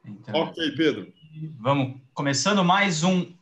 Entrando Ok, aqui. Pedro. Vamos começando mais um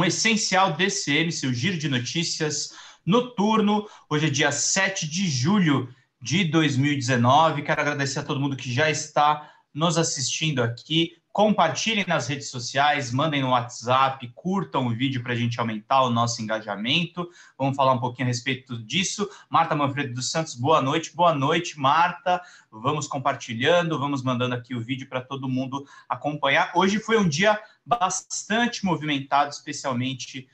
Essencial DCM, seu giro de notícias noturno. Hoje é dia 7 de julho de 2019. Quero agradecer a todo mundo que já está nos assistindo aqui. Compartilhem nas redes sociais, mandem no WhatsApp, curtam o vídeo para a gente aumentar o nosso engajamento. Vamos falar um pouquinho a respeito disso. Marta Manfredo dos Santos, boa noite. Boa noite, Marta. Vamos compartilhando, vamos mandando aqui o vídeo para todo mundo acompanhar. Hoje foi um dia bastante movimentado, especialmente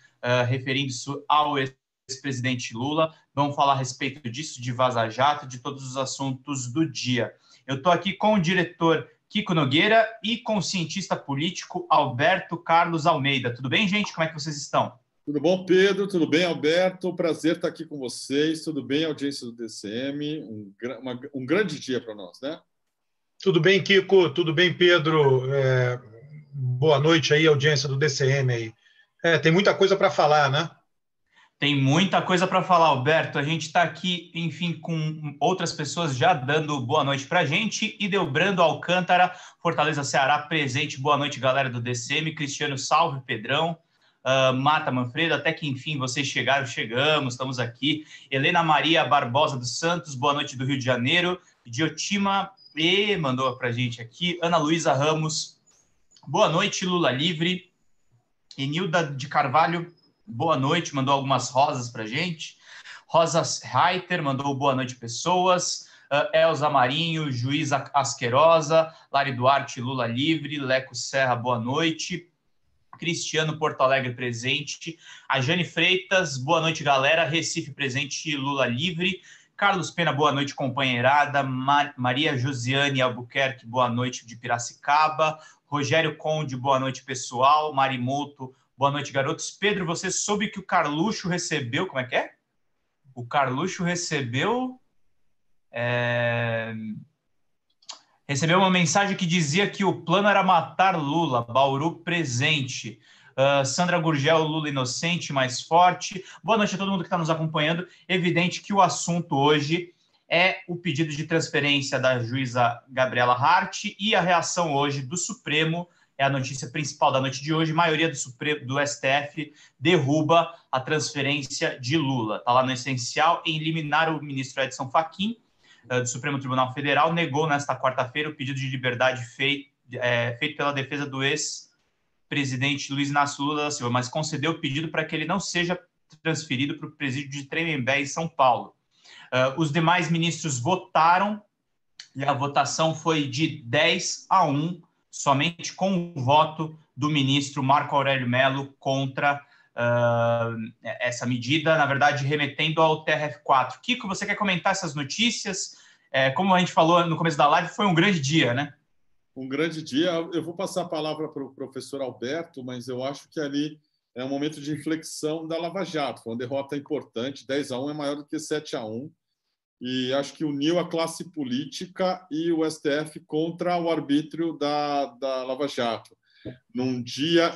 referindo-se ao ex-presidente Lula. Vamos falar a respeito disso, de Vaza Jato, de todos os assuntos do dia. Eu estou aqui com o diretor Kiko Nogueira e com o cientista político Alberto Carlos Almeida. Tudo bem, gente? Como é que vocês estão? Tudo bom, Pedro? Tudo bem, Alberto? Prazer estar aqui com vocês. Tudo bem, audiência do DCM? Um grande dia para nós, né? Tudo bem, Kiko? Tudo bem, Pedro? Boa noite aí, audiência do DCM aí. Tem muita coisa para falar, né? Tem muita coisa para falar, Alberto. A gente está aqui, enfim, com outras pessoas já dando boa noite para a gente. E Delbrando Alcântara, Fortaleza, Ceará, presente. Boa noite, galera do DCM. Cristiano, salve, Pedrão. Marta Manfredo, até que enfim vocês chegaram, chegamos, estamos aqui. Helena Maria Barbosa dos Santos, boa noite do Rio de Janeiro. Diotima mandou para a gente aqui. Ana Luísa Ramos, boa noite, Lula livre. Enilda de Carvalho, boa noite, mandou algumas rosas para a gente. Rosa Reiter mandou boa noite, pessoas. Elza Marinho, Juiz Asquerosa, Lari Duarte, Lula livre. Leco Serra, boa noite. Cristiano Porto Alegre presente. A Jane Freitas, boa noite, galera. Recife presente, Lula livre. Carlos Pena, boa noite, companheirada. Maria Josiane Albuquerque, boa noite, de Piracicaba. Rogério Conde, boa noite, pessoal. Marimoto, boa noite, garotos. Pedro, você soube que o Carluxo recebeu... Como é que é? O Carluxo recebeu uma mensagem que dizia que o plano era matar Lula. Bauru presente. Sandra Gurgel, Lula inocente, mais forte. Boa noite a todo mundo que está nos acompanhando. Evidente que o assunto hoje é o pedido de transferência da juíza Gabriela Hart e a reação hoje do Supremo. É a notícia principal da noite de hoje. A maioria do STF derruba a transferência de Lula. Está lá no essencial em liminar o ministro Edson Fachin, do Supremo Tribunal Federal, negou nesta quarta-feira o pedido de liberdade feito pela defesa do ex-presidente Luiz Inácio Lula da Silva, mas concedeu o pedido para que ele não seja transferido para o presídio de Tremembé, em São Paulo. Os demais ministros votaram e a votação foi de 10-1, somente com o voto do ministro Marco Aurélio Mello contra essa medida, na verdade, remetendo ao TRF4. Kiko, você quer comentar essas notícias? Como a gente falou no começo da live, foi um grande dia, né? Um grande dia. Eu vou passar a palavra para o professor Alberto, mas eu acho que ali é um momento de inflexão da Lava Jato. Foi uma derrota importante, 10-1 é maior do que 7-1, e acho que uniu a classe política e o STF contra o arbítrio da Lava Jato. Num dia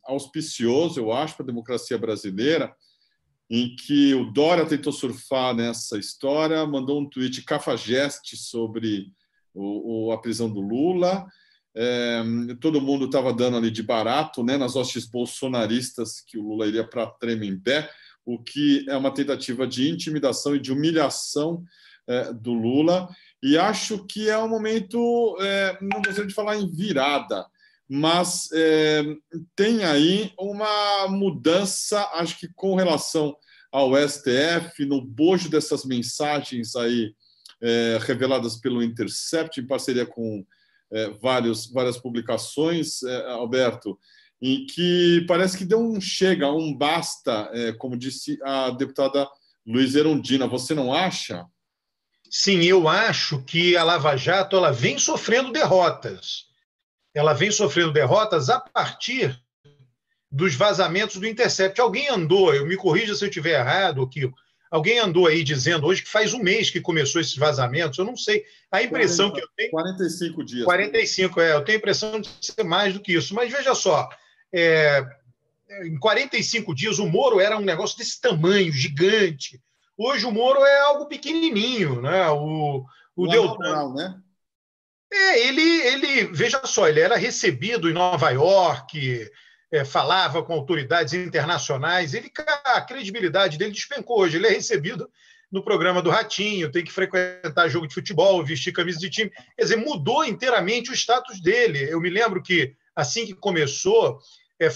auspicioso, eu acho, para a democracia brasileira, em que o Dória tentou surfar nessa história, mandou um tweet cafajeste sobre a prisão do Lula. Todo mundo estava dando ali de barato, né, nas hostes bolsonaristas, que o Lula iria para Tremembé, o que é uma tentativa de intimidação e de humilhação do Lula. E acho que é um momento, não gostaria de falar em virada, mas tem aí uma mudança, acho que com relação ao STF, no bojo dessas mensagens aí reveladas pelo Intercept, em parceria com várias publicações, Alberto, em que parece que deu um chega, um basta, como disse a deputada Luísa Erundina. Você não acha? Sim, eu acho que a Lava Jato ela vem sofrendo derrotas. Ela vem sofrendo derrotas a partir dos vazamentos do Intercept. Alguém andou, me corrija se eu estiver errado, Kiko, alguém andou aí dizendo hoje que faz um mês que começou esses vazamentos, eu não sei. A impressão que eu tenho... 45 dias. 45, eu tenho a impressão de ser mais do que isso. Mas veja só, em 45 dias o Moro era um negócio desse tamanho, gigante. Hoje o Moro é algo pequenininho, né? O Deltan, natural, né? Veja só, ele era recebido em Nova York, falava com autoridades internacionais, a credibilidade dele despencou hoje, ele é recebido no programa do Ratinho, tem que frequentar jogo de futebol, vestir camisa de time, quer dizer, mudou inteiramente o status dele. Eu me lembro que, assim que começou,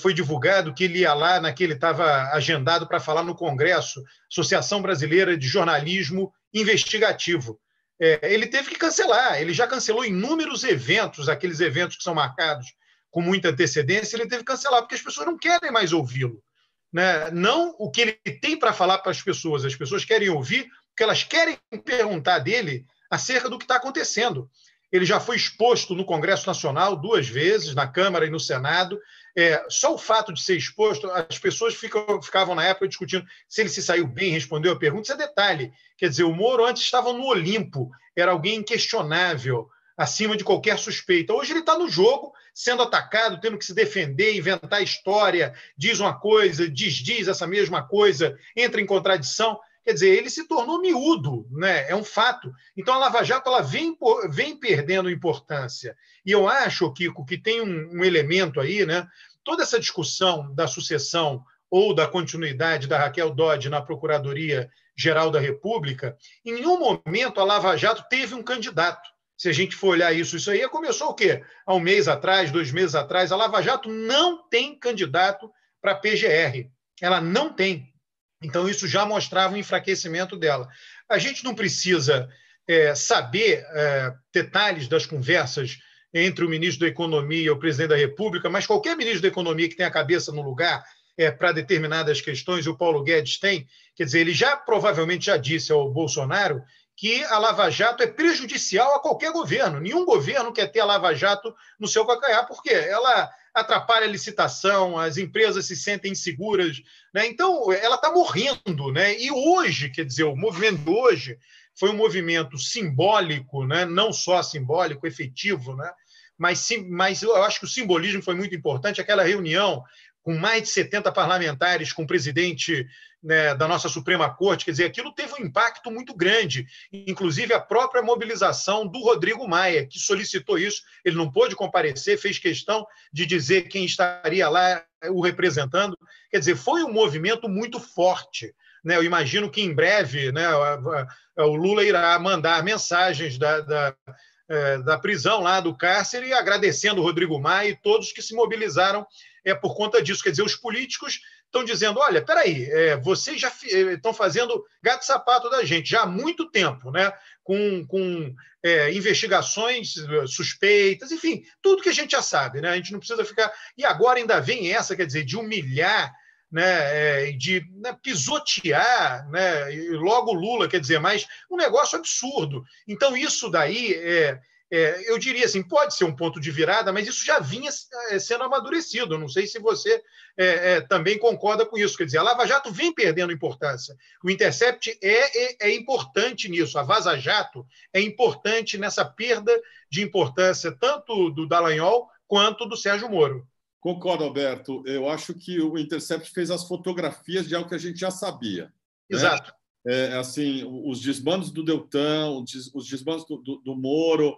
foi divulgado que ele ia lá, ele estava agendado para falar no Congresso, Associação Brasileira de Jornalismo Investigativo. Ele teve que cancelar, ele já cancelou inúmeros eventos, aqueles eventos que são marcados com muita antecedência, ele teve que cancelar, porque as pessoas não querem mais ouvi-lo. Né? Não o que ele tem para falar para as pessoas querem ouvir o que elas querem perguntar dele acerca do que está acontecendo. Ele já foi exposto no Congresso Nacional 2 vezes, na Câmara e no Senado. Só o fato de ser exposto, as pessoas ficavam na época discutindo se ele se saiu bem, respondeu a pergunta. Isso é detalhe. Quer dizer, o Moro antes estava no Olimpo, era alguém inquestionável, acima de qualquer suspeita. Hoje ele está no jogo, sendo atacado, tendo que se defender, inventar história, diz uma coisa, diz essa mesma coisa, entra em contradição. Quer dizer, ele se tornou miúdo, né? É um fato. Então, a Lava Jato ela vem perdendo importância. E eu acho, Kiko, que tem um elemento aí, né? Toda essa discussão da sucessão ou da continuidade da Raquel Dodge na Procuradoria-Geral da República, em nenhum momento a Lava Jato teve um candidato. Se a gente for olhar isso aí começou o quê? Há 1 mês atrás, 2 meses atrás, a Lava Jato não tem candidato para a PGR. Ela não tem. Então, isso já mostrava o enfraquecimento dela. A gente não precisa saber detalhes das conversas entre o ministro da Economia e o presidente da República, mas qualquer ministro da Economia que tenha a cabeça no lugar para determinadas questões, e o Paulo Guedes tem, quer dizer, ele provavelmente já disse ao Bolsonaro que a Lava Jato é prejudicial a qualquer governo. Nenhum governo quer ter a Lava Jato no seu calcanhar, porque ela atrapalha a licitação, as empresas se sentem inseguras, né? Então, ela está morrendo. Né? E hoje, quer dizer, o movimento de hoje foi um movimento simbólico, né? Não só simbólico, efetivo, né? Mas eu acho que o simbolismo foi muito importante, aquela reunião com mais de 70 parlamentares, com o presidente, né, da nossa Suprema Corte, quer dizer, aquilo teve um impacto muito grande, inclusive a própria mobilização do Rodrigo Maia, que solicitou isso, ele não pôde comparecer, fez questão de dizer quem estaria lá o representando, quer dizer, foi um movimento muito forte. Né? Eu imagino que em breve, né, o Lula irá mandar mensagens da prisão lá do cárcere, agradecendo o Rodrigo Maia e todos que se mobilizaram por conta disso. Quer dizer, os políticos estão dizendo, olha, peraí, vocês já estão fazendo gato-sapato da gente já há muito tempo, né? com investigações suspeitas, enfim, tudo que a gente já sabe, né? A gente não precisa ficar... E agora ainda vem essa, quer dizer, de humilhar, né, de pisotear, né, e logo Lula, quer dizer, mas um negócio absurdo. Então, isso daí, eu diria assim, pode ser um ponto de virada, mas isso já vinha sendo amadurecido. Não sei se você também concorda com isso. Quer dizer, a Lava Jato vem perdendo importância. O Intercept é importante nisso. A Vaza Jato é importante nessa perda de importância, tanto do Dallagnol quanto do Sérgio Moro. Concordo, Alberto. Eu acho que o Intercept fez as fotografias de algo que a gente já sabia. Exato. Né? Assim, os desmandos do Deltan, os desmandos do Moro,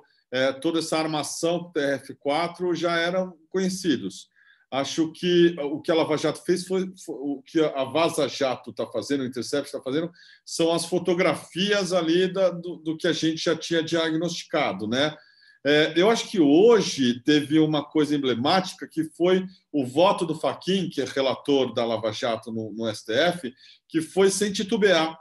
toda essa armação do TRF4 já eram conhecidos. Acho que o que a Lava Jato fez foi o que a Vaza Jato está fazendo, o Intercept está fazendo, são as fotografias ali do que a gente já tinha diagnosticado, né? Eu acho que hoje teve uma coisa emblemática que foi o voto do Fachin, que é relator da Lava Jato no STF, que foi sem titubear.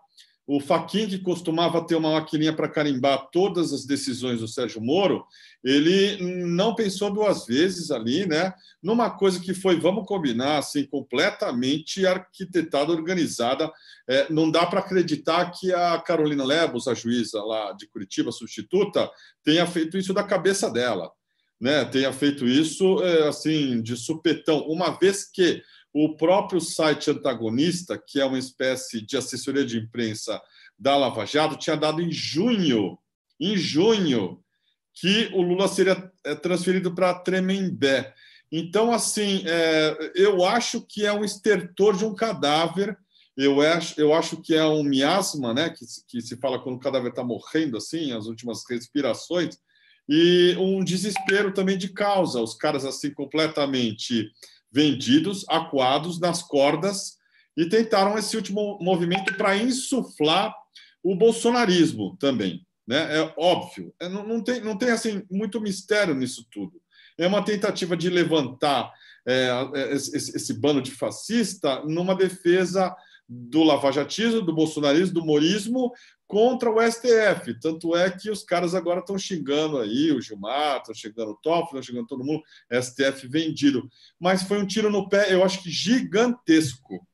O Fachin, que costumava ter uma maquininha para carimbar todas as decisões do Sérgio Moro, ele não pensou 2 vezes ali, né? Numa coisa que foi, vamos combinar, assim, completamente arquitetada, organizada. Não dá para acreditar que a Carolina Lebos, a juíza lá de Curitiba, substituta, tenha feito isso da cabeça dela, né? Tenha feito isso assim, de supetão, uma vez que o próprio site antagonista, que é uma espécie de assessoria de imprensa da Lava Jato, tinha dado em junho, que o Lula seria transferido para Tremembé. Então, assim, eu acho que é um estertor de um cadáver, eu acho que é um miasma, né, que se fala quando o cadáver está morrendo, assim, as últimas respirações. e um desespero também de causa. Os caras assim completamente vendidos, acuados nas cordas, e tentaram esse último movimento para insuflar o bolsonarismo também, né? É óbvio, não tem assim muito mistério nisso tudo. É uma tentativa de levantar esse bando de fascista numa defesa do lavajatismo, do bolsonarismo, do morismo contra o STF. Tanto é que os caras agora estão xingando aí o Gilmar, estão xingando o Toffoli, estão xingando todo mundo, STF vendido. Mas foi um tiro no pé, eu acho que gigantesco.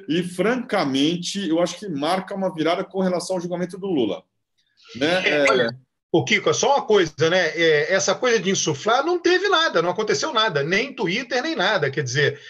E, francamente, eu acho que marca uma virada com relação ao julgamento do Lula. Né? Olha, o Kiko, é só uma coisa, né? Essa coisa de insuflar não teve nada, não aconteceu nada, nem Twitter, nem nada. Quer dizer,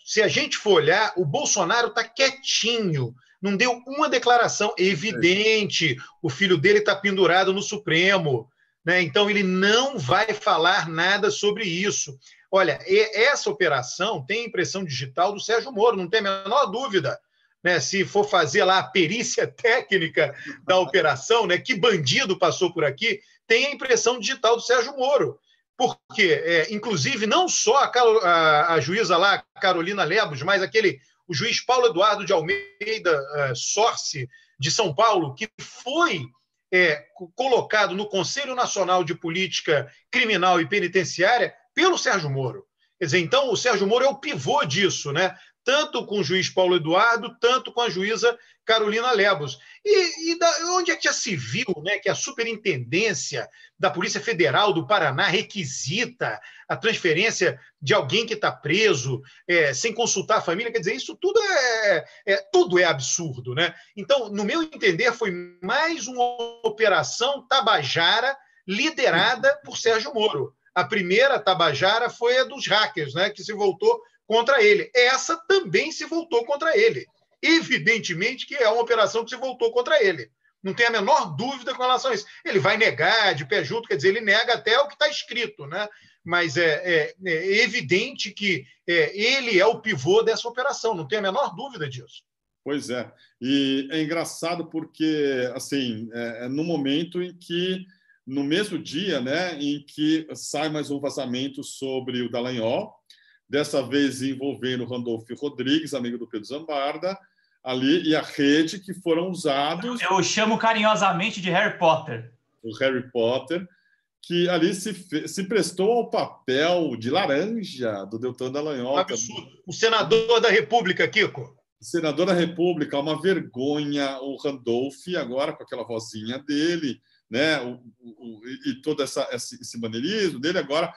se a gente for olhar, o Bolsonaro está quietinho, não deu uma declaração evidente, o filho dele está pendurado no Supremo, né? Então ele não vai falar nada sobre isso. Olha, essa operação tem impressão digital do Sérgio Moro, não tem a menor dúvida. Né, se for fazer lá a perícia técnica da operação, né, que bandido passou por aqui, tem a impressão digital do Sérgio Moro. Porque, inclusive, não só a juíza lá, Carolina Lebos, mas o juiz Paulo Eduardo de Almeida Sorce, de São Paulo, que foi colocado no Conselho Nacional de Política Criminal e Penitenciária pelo Sérgio Moro. Quer dizer, então, o Sérgio Moro é o pivô disso, né? Tanto com o juiz Paulo Eduardo, tanto com a juíza Carolina Lebos. Onde é que já se viu, né, que a Superintendência da Polícia Federal do Paraná requisita a transferência de alguém que está preso sem consultar a família? Quer dizer, isso tudo é absurdo, né? Então, no meu entender, foi mais uma operação tabajara liderada por Sérgio Moro. A primeira tabajara foi a dos hackers, né, que se voltou contra ele. Essa também se voltou contra ele. Evidentemente que é uma operação que se voltou contra ele. Não tem a menor dúvida com relação a isso. Ele vai negar de pé junto, quer dizer, ele nega até o que está escrito, né? Mas é evidente que ele é o pivô dessa operação, não tem a menor dúvida disso. Pois é. E é engraçado porque, assim, no momento em que, no mesmo dia, né, em que sai mais um vazamento sobre o Dallagnol, dessa vez envolvendo o Randolph Rodrigues, amigo do Pedro Zambarda, ali, e a rede que foram usados... Eu chamo carinhosamente de Harry Potter. O Harry Potter, que ali se prestou ao papel de laranja do Deltan Dallagnol. Absurdo. O senador da República, Kiko. O senador da República, uma vergonha, o Randolph, agora com aquela vozinha dele, né? E todo esse maneirismo dele agora...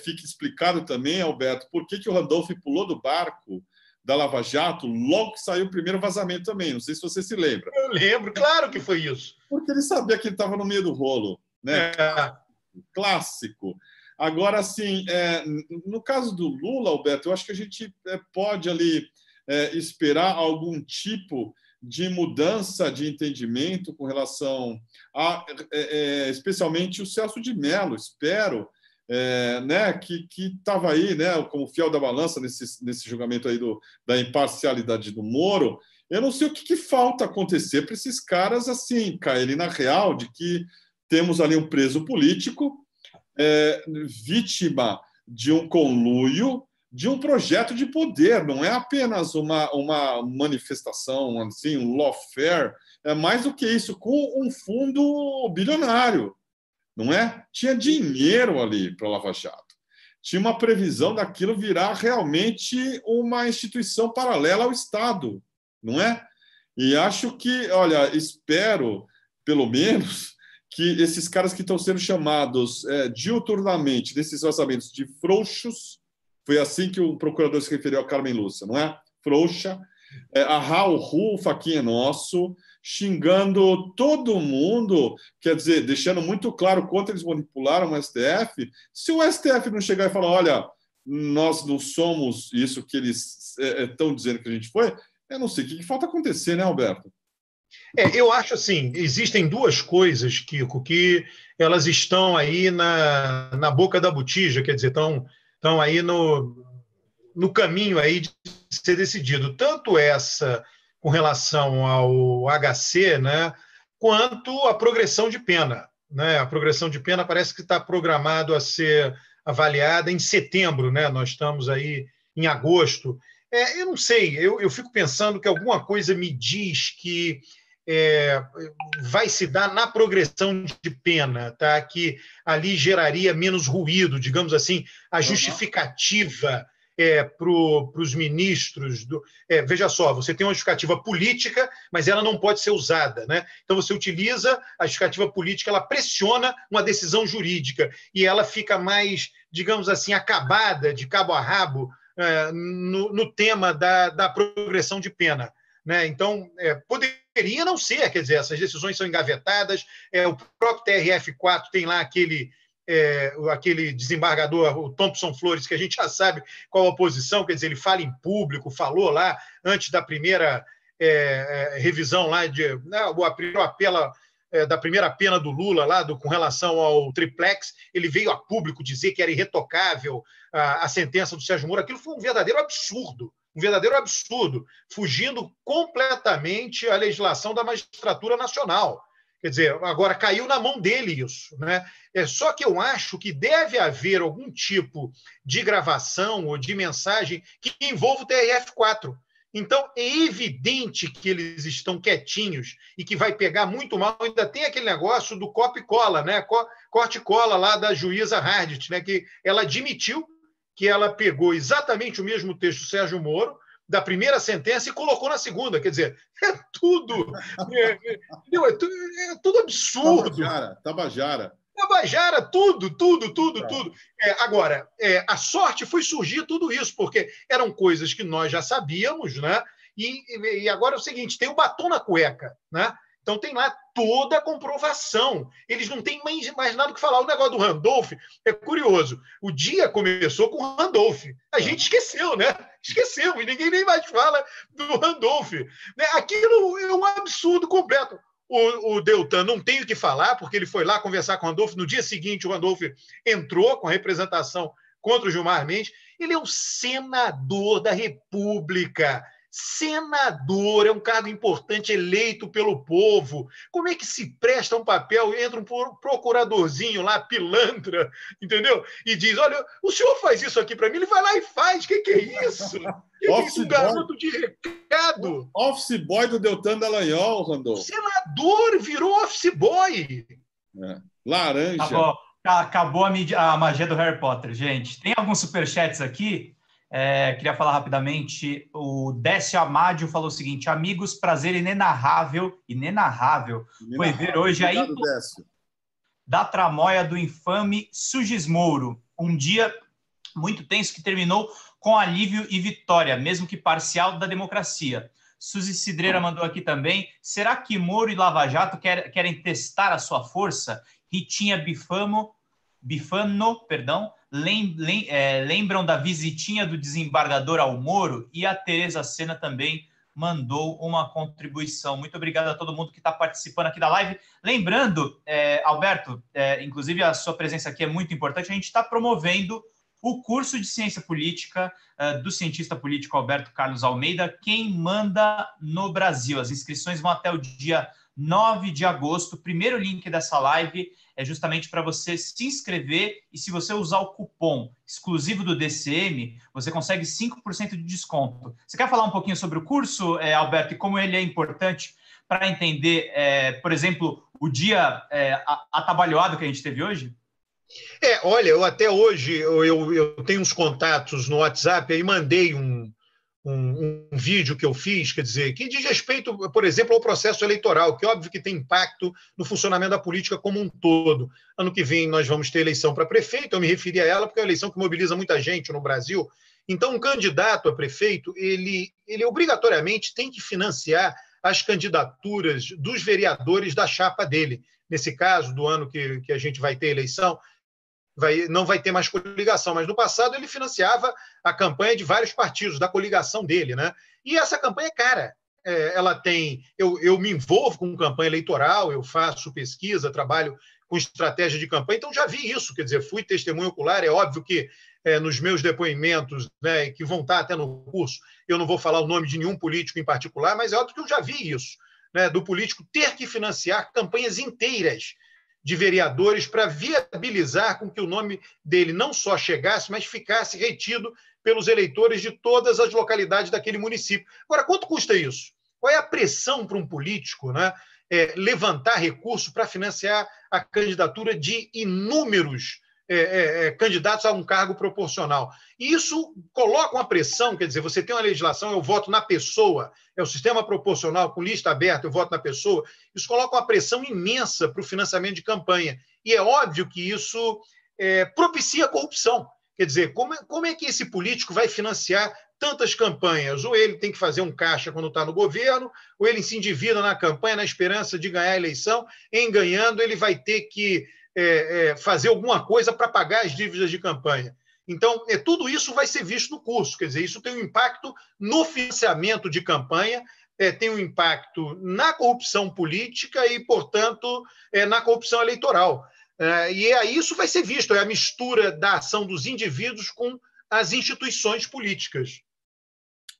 fica explicado também, Alberto, por que o Randolph pulou do barco da Lava Jato logo que saiu o primeiro vazamento também. Não sei se você se lembra. Eu lembro, claro que foi isso. Porque ele sabia que ele estava no meio do rolo. Né? Clássico. Agora, assim, no caso do Lula, Alberto, eu acho que a gente pode ali esperar algum tipo de mudança de entendimento com relação a, especialmente, o Celso de Mello, espero, né, que estava aí, né, como fiel da balança nesse julgamento aí da imparcialidade do Moro. Eu não sei o que falta acontecer para esses caras assim caírem na real de que temos ali um preso político vítima de um conluio, de um projeto de poder. Não é apenas uma manifestação, assim, um lawfare, é mais do que isso, com um fundo bilionário. Não é? Tinha dinheiro ali para a Lava Jato. Tinha uma previsão daquilo virar realmente uma instituição paralela ao Estado, não é? E acho que, olha, espero, pelo menos, que esses caras que estão sendo chamados diuturnamente desses vazamentos de frouxos, foi assim que o procurador se referiu a Carmen Lúcia, não é? Frouxa, a Raul, o Faquinha Nosso, xingando todo mundo, quer dizer, deixando muito claro quanto eles manipularam o STF. Se o STF não chegar e falar, olha, nós não somos isso que eles estão dizendo que a gente foi, eu não sei o que falta acontecer, né, Alberto? Eu acho assim, existem duas coisas, Kiko, que elas estão aí na boca da botija, quer dizer, estão aí no caminho aí de ser decidido. Tanto essa com relação ao HC, né, quanto à progressão de pena, né? A progressão de pena parece que está programado a ser avaliada em setembro, né? Nós estamos aí em agosto. Eu não sei, eu fico pensando que alguma coisa me diz que vai se dar na progressão de pena, tá? Que ali geraria menos ruído, digamos assim, a justificativa para os ministros. Veja só, você tem uma justificativa política, mas ela não pode ser usada, né? Então você utiliza a justificativa política, ela pressiona uma decisão jurídica e ela fica mais, digamos assim, acabada de cabo a rabo no tema da progressão de pena, né? Então, poderia não ser, quer dizer, essas decisões são engavetadas, o próprio TRF4 tem lá aquele desembargador, o Thompson Flores, que a gente já sabe qual a posição, quer dizer, ele fala em público, falou lá antes da primeira revisão lá, da primeira pena do Lula, lá com relação ao triplex, ele veio a público dizer que era irretocável a sentença do Sérgio Moro. Aquilo foi um verdadeiro absurdo, fugindo completamente à legislação da magistratura nacional. Quer dizer, agora caiu na mão dele isso, né? Só que eu acho que deve haver algum tipo de gravação ou de mensagem que envolva o TRF4. Então, é evidente que eles estão quietinhos e que vai pegar muito mal. Ainda tem aquele negócio do copia e cola, né? Corte e cola lá da juíza Hardt, né? Que ela admitiu que ela pegou exatamente o mesmo texto do Sérgio Moro, da primeira sentença, e colocou na segunda. Quer dizer, é tudo absurdo. Tabajara. Tabajara, tudo. Agora, a sorte foi surgir tudo isso, porque eram coisas que nós já sabíamos, né? E agora é o seguinte, tem o batom na cueca, né? Então tem lá toda a comprovação. Eles não têm mais nada que falar. O negócio do Randolph é curioso. O dia começou com o Randolph. A gente esqueceu, né? Esqueceu, e ninguém nem mais fala do Randolph. Aquilo é um absurdo completo. O Deltan não tem o que falar, porque ele foi lá conversar com o Randolph. No dia seguinte, o Randolph entrou com a representação contra o Gilmar Mendes. Ele é um senador da República. Senador é um cargo importante, eleito pelo povo. Como é que se presta um papel, entra um procuradorzinho lá, pilantra, entendeu? E diz, olha, o senhor faz isso aqui para mim, ele vai lá e faz. O que é isso? Um garoto de recado. Office boy do Deltan Dallagnol, Randolph. O senador virou office boy. Laranja. Acabou a magia do Harry Potter, gente. Tem alguns superchats aqui. Queria falar rapidamente. O Décio Amádio falou o seguinte: amigos, prazer inenarrável foi ver hoje a da tramóia do infame Sugismouro. Um dia muito tenso que terminou com alívio e vitória, mesmo que parcial, da democracia. Suzy Cidreira mandou aqui também. Será que Moro e Lava Jato querem testar a sua força? Ritinha Bifano, lembram da visitinha do desembargador ao Moro? E a Tereza Sena também mandou uma contribuição. Muito obrigado a todo mundo que está participando aqui da live. Lembrando, Alberto, inclusive a sua presença aqui é muito importante, a gente está promovendo o curso de Ciência Política do cientista político Alberto Carlos Almeida, Quem Manda no Brasil. As inscrições vão até o dia 9 de agosto. O primeiro link dessa live é justamente para você se inscrever, e se você usar o cupom exclusivo do DCM, você consegue 5% de desconto. Você quer falar um pouquinho sobre o curso, Alberto, e como ele é importante para entender, por exemplo, o dia atabalhoado que a gente teve hoje? Olha, eu até hoje eu tenho uns contatos no WhatsApp e mandei um vídeo que eu fiz, quer dizer, que diz respeito, por exemplo, ao processo eleitoral, que óbvio que tem impacto no funcionamento da política como um todo. Ano que vem nós vamos ter eleição para prefeito, eu me referi a ela porque é uma eleição que mobiliza muita gente no Brasil. Então, um candidato a prefeito, ele obrigatoriamente tem que financiar as candidaturas dos vereadores da chapa dele. Nesse caso, do ano que a gente vai ter eleição, não vai ter mais coligação, mas no passado ele financiava a campanha de vários partidos, da coligação dele, né? E essa campanha é cara. Ela tem... Eu me envolvo com campanha eleitoral, eu faço pesquisa, trabalho com estratégia de campanha, então já vi isso, quer dizer, fui testemunho ocular. É óbvio que nos meus depoimentos, né, que vão estar até no curso, eu não vou falar o nome de nenhum político em particular, mas é óbvio que eu já vi isso. né, do político ter que financiar campanhas inteiras de vereadores para viabilizar com que o nome dele não só chegasse, mas ficasse retido pelos eleitores de todas as localidades daquele município. Agora, quanto custa isso? Qual é a pressão para um político, né, levantar recurso para financiar a candidatura de inúmeros candidatos a um cargo proporcional? E isso coloca uma pressão, quer dizer, você tem uma legislação, eu voto na pessoa, é o sistema proporcional com lista aberta, eu voto na pessoa, isso coloca uma pressão imensa para o financiamento de campanha. E é óbvio que isso propicia a corrupção. Quer dizer, como é que esse político vai financiar tantas campanhas? Ou ele tem que fazer um caixa quando está no governo, ou ele se endivida na campanha na esperança de ganhar a eleição. Em ganhando, ele vai ter que fazer alguma coisa para pagar as dívidas de campanha. Então, tudo isso vai ser visto no curso. Quer dizer, isso tem um impacto no financiamento de campanha, tem um impacto na corrupção política e, portanto, na corrupção eleitoral. E aí isso vai ser visto, é a mistura da ação dos indivíduos com as instituições políticas.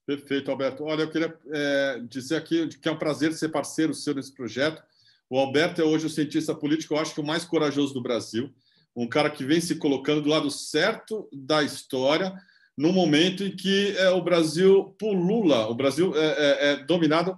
Perfeito, Alberto. Olha, eu queria dizer aqui que é um prazer ser parceiro seu nesse projeto. O Alberto é hoje o cientista político, eu acho que o mais corajoso do Brasil, um cara que vem se colocando do lado certo da história, no momento em que o Brasil pulula, o Brasil é dominado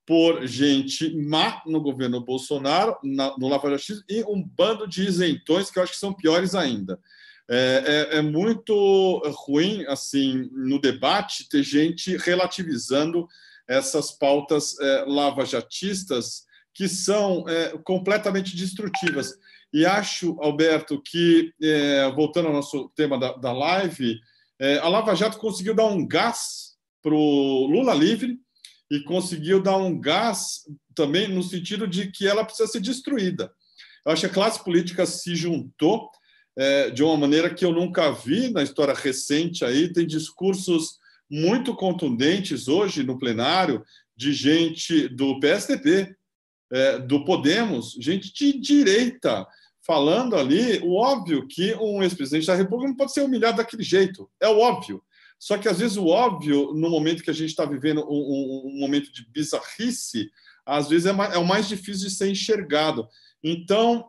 por gente má no governo Bolsonaro, no lavajatismo, e um bando de isentões que eu acho que são piores ainda. É muito ruim, assim, no debate, ter gente relativizando essas pautas lavajatistas que são completamente destrutivas. E acho, Alberto, que, voltando ao nosso tema da live, a Lava Jato conseguiu dar um gás para o Lula livre, e conseguiu dar um gás também no sentido de que ela precisa ser destruída. Eu acho que a classe política se juntou de uma maneira que eu nunca vi na história recente. Aí tem discursos muito contundentes hoje no plenário de gente do PSDB, do Podemos, gente de direita, falando ali o óbvio que um ex-presidente da República não pode ser humilhado daquele jeito. É o óbvio. Só que, às vezes, o óbvio, no momento que a gente está vivendo um momento de bizarrice, às vezes é o mais difícil de ser enxergado. Então,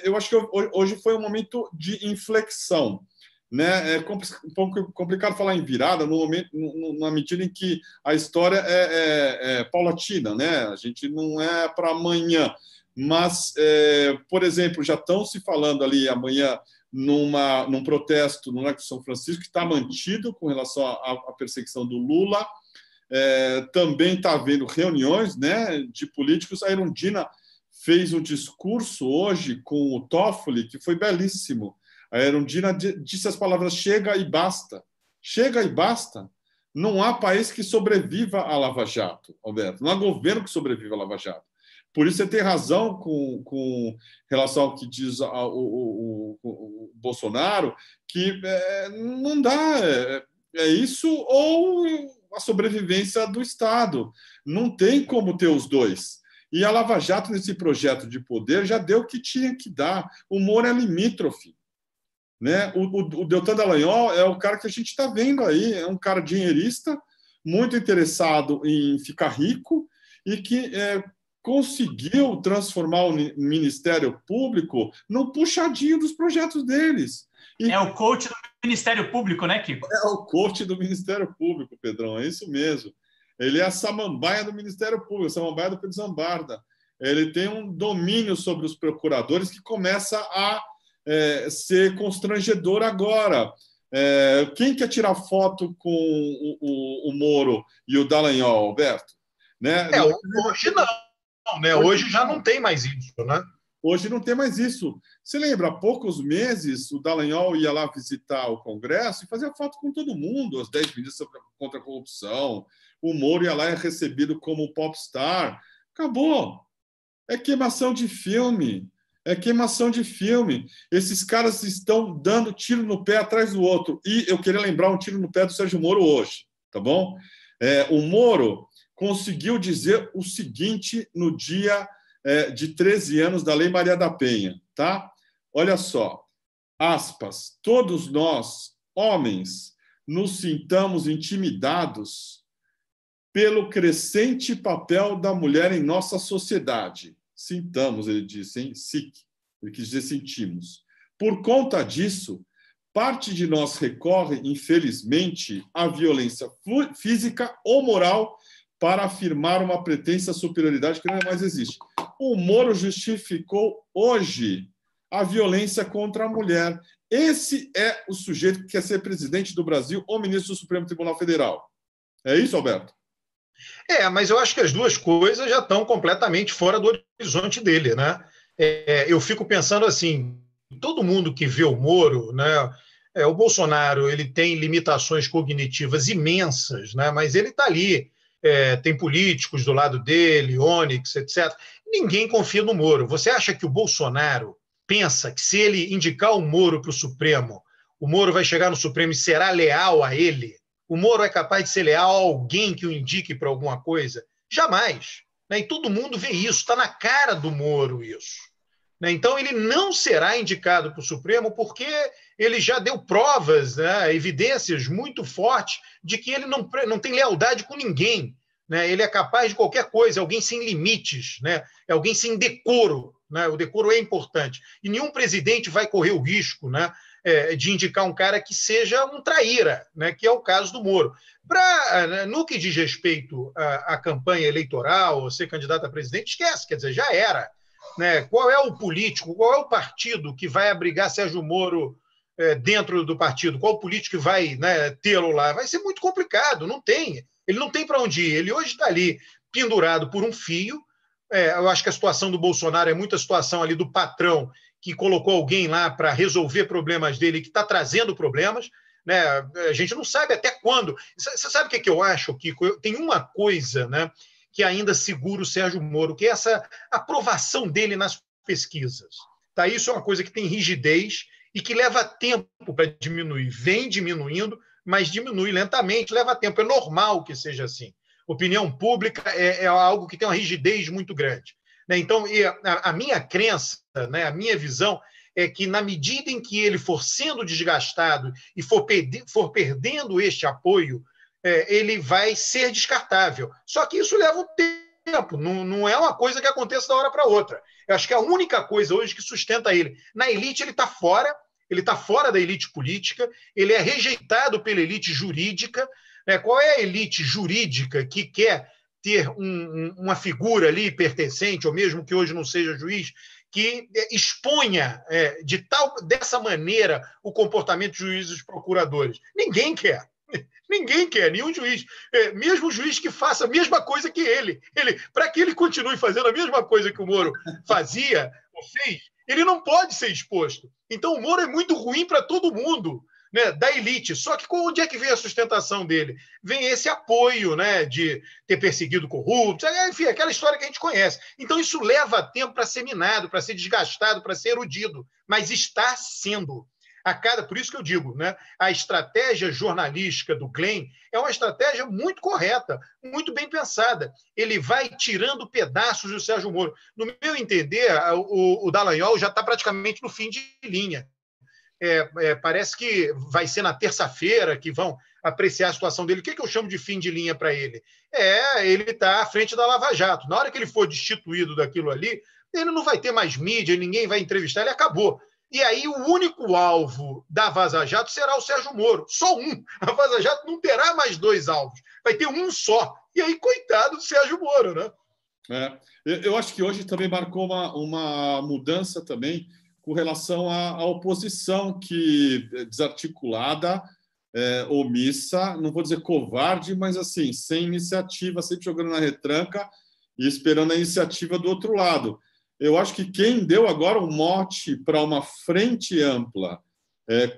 eu acho que hoje foi um momento de inflexão. Né? É um pouco complicado falar em virada na medida em que a história é paulatina, né? A gente não é para amanhã. Mas, por exemplo, já estão se falando ali amanhã num protesto no Largo de São Francisco, que está mantido com relação à perseguição do Lula. Também está havendo reuniões, né, de políticos. A Erundina fez um discurso hoje com o Toffoli, que foi belíssimo. A Erundina disse as palavras chega e basta. Chega e basta. Não há país que sobreviva à Lava Jato, Alberto. Não há governo que sobreviva à Lava Jato. Por isso, você tem razão com relação ao que diz o Bolsonaro, que não dá. É isso ou a sobrevivência do Estado. Não tem como ter os dois. E a Lava Jato, nesse projeto de poder, já deu o que tinha que dar. O Moro é limítrofe. Né? O Deltan Dallagnol é o cara que a gente está vendo aí. É um cara dinheirista, muito interessado em ficar rico e que conseguiu transformar o Ministério Público no puxadinho dos projetos deles. É o coach do Ministério Público, né, Kiko? É o coach do Ministério Público, Pedrão, é isso mesmo. Ele é a samambaia do Ministério Público, a samambaia do Pedro Zambarda. Ele tem um domínio sobre os procuradores que começa a ser constrangedor agora. Quem quer tirar foto com o Moro e o Dallagnol, Alberto? Né? Hoje não, né? Hoje já não tem mais isso, né? Hoje não tem mais isso. Você lembra, há poucos meses, o Dallagnol ia lá visitar o Congresso e fazia foto com todo mundo, as 10 medidas contra a corrupção. O Moro ia lá e é recebido como popstar. Acabou. É queimação de filme. É queimação de filme. Esses caras estão dando tiro no pé atrás do outro. E eu queria lembrar um tiro no pé do Sérgio Moro hoje, tá bom? O Moro conseguiu dizer o seguinte no dia de 13 anos da Lei Maria da Penha, tá? Olha só, aspas, todos nós, homens, nos sintamos intimidados pelo crescente papel da mulher em nossa sociedade. Sintamos, ele disse, hein? Ele quis dizer sentimos. Por conta disso, parte de nós recorre, infelizmente, à violência física ou moral para afirmar uma pretensa superioridade que não mais existe. O Moro justificou hoje a violência contra a mulher. Esse é o sujeito que quer ser presidente do Brasil ou ministro do Supremo Tribunal Federal. É isso, Alberto? Mas eu acho que as duas coisas já estão completamente fora do horizonte dele, né? Eu fico pensando assim, todo mundo que vê o Moro, né? O Bolsonaro, ele tem limitações cognitivas imensas, né? Mas ele está ali, tem políticos do lado dele, Onyx, etc. Ninguém confia no Moro. Você acha que o Bolsonaro pensa que se ele indicar o Moro para o Supremo, o Moro vai chegar no Supremo e será leal a ele? O Moro é capaz de ser leal a alguém que o indique para alguma coisa? Jamais. Né? E todo mundo vê isso, está na cara do Moro isso. Né? Então, ele não será indicado para o Supremo porque ele já deu provas, né, evidências muito fortes de que ele não tem lealdade com ninguém. Né? Ele é capaz de qualquer coisa, alguém sem limites, né? É alguém sem decoro. Né? O decoro é importante. E nenhum presidente vai correr o risco, né, de indicar um cara que seja um traíra, né, que é o caso do Moro. No que diz respeito à campanha eleitoral, ou ser candidato a presidente, esquece, quer dizer, já era. Né? Qual é o político, qual é o partido que vai abrigar Sérgio Moro dentro do partido? Qual político que vai, né, tê-lo lá? Vai ser muito complicado, não tem. Ele não tem para onde ir. Ele hoje está ali pendurado por um fio. Eu acho que a situação do Bolsonaro é muita situação ali do patrão que colocou alguém lá para resolver problemas dele, que está trazendo problemas. Né? A gente não sabe até quando. Você sabe o que eu acho, Kiko? Tem uma coisa, né, que ainda segura o Sérgio Moro, que é essa aprovação dele nas pesquisas. Tá? Isso é uma coisa que tem rigidez e que leva tempo para diminuir. Vem diminuindo, mas diminui lentamente, leva tempo. É normal que seja assim. Opinião pública é algo que tem uma rigidez muito grande. Então, a minha crença, né, a minha visão é que, na medida em que ele for sendo desgastado e for perdendo este apoio, ele vai ser descartável. Só que isso leva um tempo, não é uma coisa que aconteça da hora para outra. Eu acho que a única coisa hoje que sustenta ele, na elite ele está fora da elite política, ele é rejeitado pela elite jurídica. Qual é a elite jurídica que quer ter uma figura ali pertencente, ou mesmo que hoje não seja juiz, que exponha dessa maneira o comportamento de juízes e procuradores? Ninguém quer. Ninguém quer, nenhum juiz. Mesmo o juiz que faça a mesma coisa que ele para que ele continue fazendo a mesma coisa que o Moro fazia ou fez, ele não pode ser exposto. Então o Moro é muito ruim para todo mundo, né, da elite. Só que onde é que vem a sustentação dele? Vem esse apoio, né, de ter perseguido corruptos, enfim, aquela história que a gente conhece. Então isso leva tempo para ser minado, para ser desgastado, para ser erudido, mas está sendo. Por isso que eu digo, né, a estratégia jornalística do Glenn é uma estratégia muito correta, muito bem pensada. Ele vai tirando pedaços do Sérgio Moro. No meu entender, o Dallagnol já está praticamente no fim de linha. Parece que vai ser na terça-feira que vão apreciar a situação dele. O que eu chamo de fim de linha para ele? Ele está à frente da Lava Jato. Na hora que ele for destituído daquilo ali, ele não vai ter mais mídia, ninguém vai entrevistar, ele acabou. E aí o único alvo da Vaza Jato será o Sérgio Moro. Só um. A Vaza Jato não terá mais dois alvos. Vai ter um só. E aí, coitado do Sérgio Moro, né? Eu acho que hoje também marcou uma mudança também com relação à oposição, que desarticulada, omissa, não vou dizer covarde, mas assim, sem iniciativa, sempre jogando na retranca e esperando a iniciativa do outro lado. Eu acho que quem deu agora um mote para uma frente ampla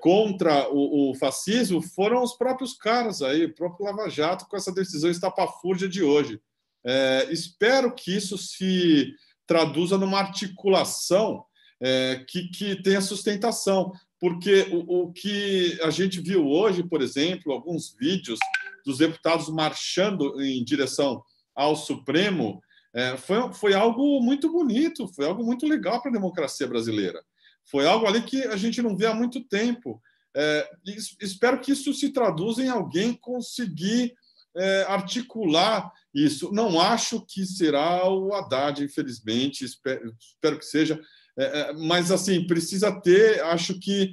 contra o fascismo foram os próprios caras aí, o próprio Lava Jato, com essa decisão estapafúrdia de hoje. Espero que isso se traduza numa articulação que tenha sustentação, porque o que a gente viu hoje, por exemplo, alguns vídeos dos deputados marchando em direção ao Supremo, foi algo muito bonito, foi algo muito legal para a democracia brasileira. Foi algo ali que a gente não vê há muito tempo. Espero que isso se traduza em alguém conseguir articular isso. Não acho que será o Haddad, infelizmente, espero que seja, mas assim precisa ter, acho que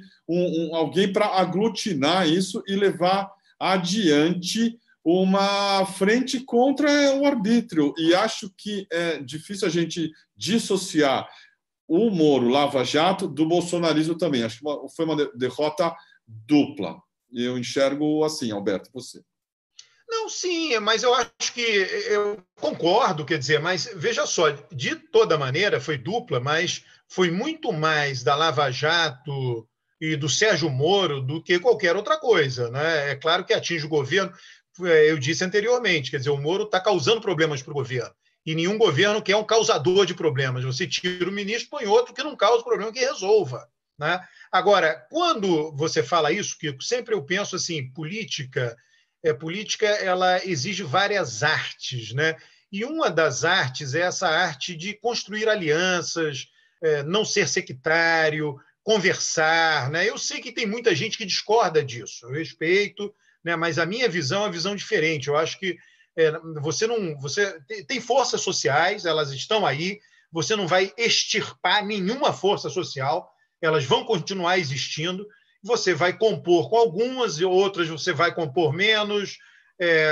alguém para aglutinar isso e levar adiante uma frente contra o arbítrio. E acho que é difícil a gente dissociar o Moro, Lava Jato, do bolsonarismo também. Acho que foi uma derrota dupla. Eu enxergo assim, Alberto, você. Não, sim, mas eu acho que eu concordo, quer dizer, mas veja só, de toda maneira foi dupla, mas foi muito mais da Lava Jato e do Sérgio Moro do que qualquer outra coisa, né? É claro que atinge o governo, eu disse anteriormente, quer dizer, o Moro está causando problemas para o governo. E nenhum governo quer um causador de problemas. Você tira o ministro, põe outro que não causa problema, que resolva, né? Agora, quando você fala isso, Kiko, sempre eu penso assim, política ela exige várias artes, né? E uma das artes é essa arte de construir alianças, não ser sectário, conversar, né? Eu sei que tem muita gente que discorda disso, eu respeito, né? Mas a minha visão é uma visão diferente. Eu acho que você tem forças sociais, elas estão aí, você não vai extirpar nenhuma força social, elas vão continuar existindo. Você vai compor com algumas, e outras você vai compor menos,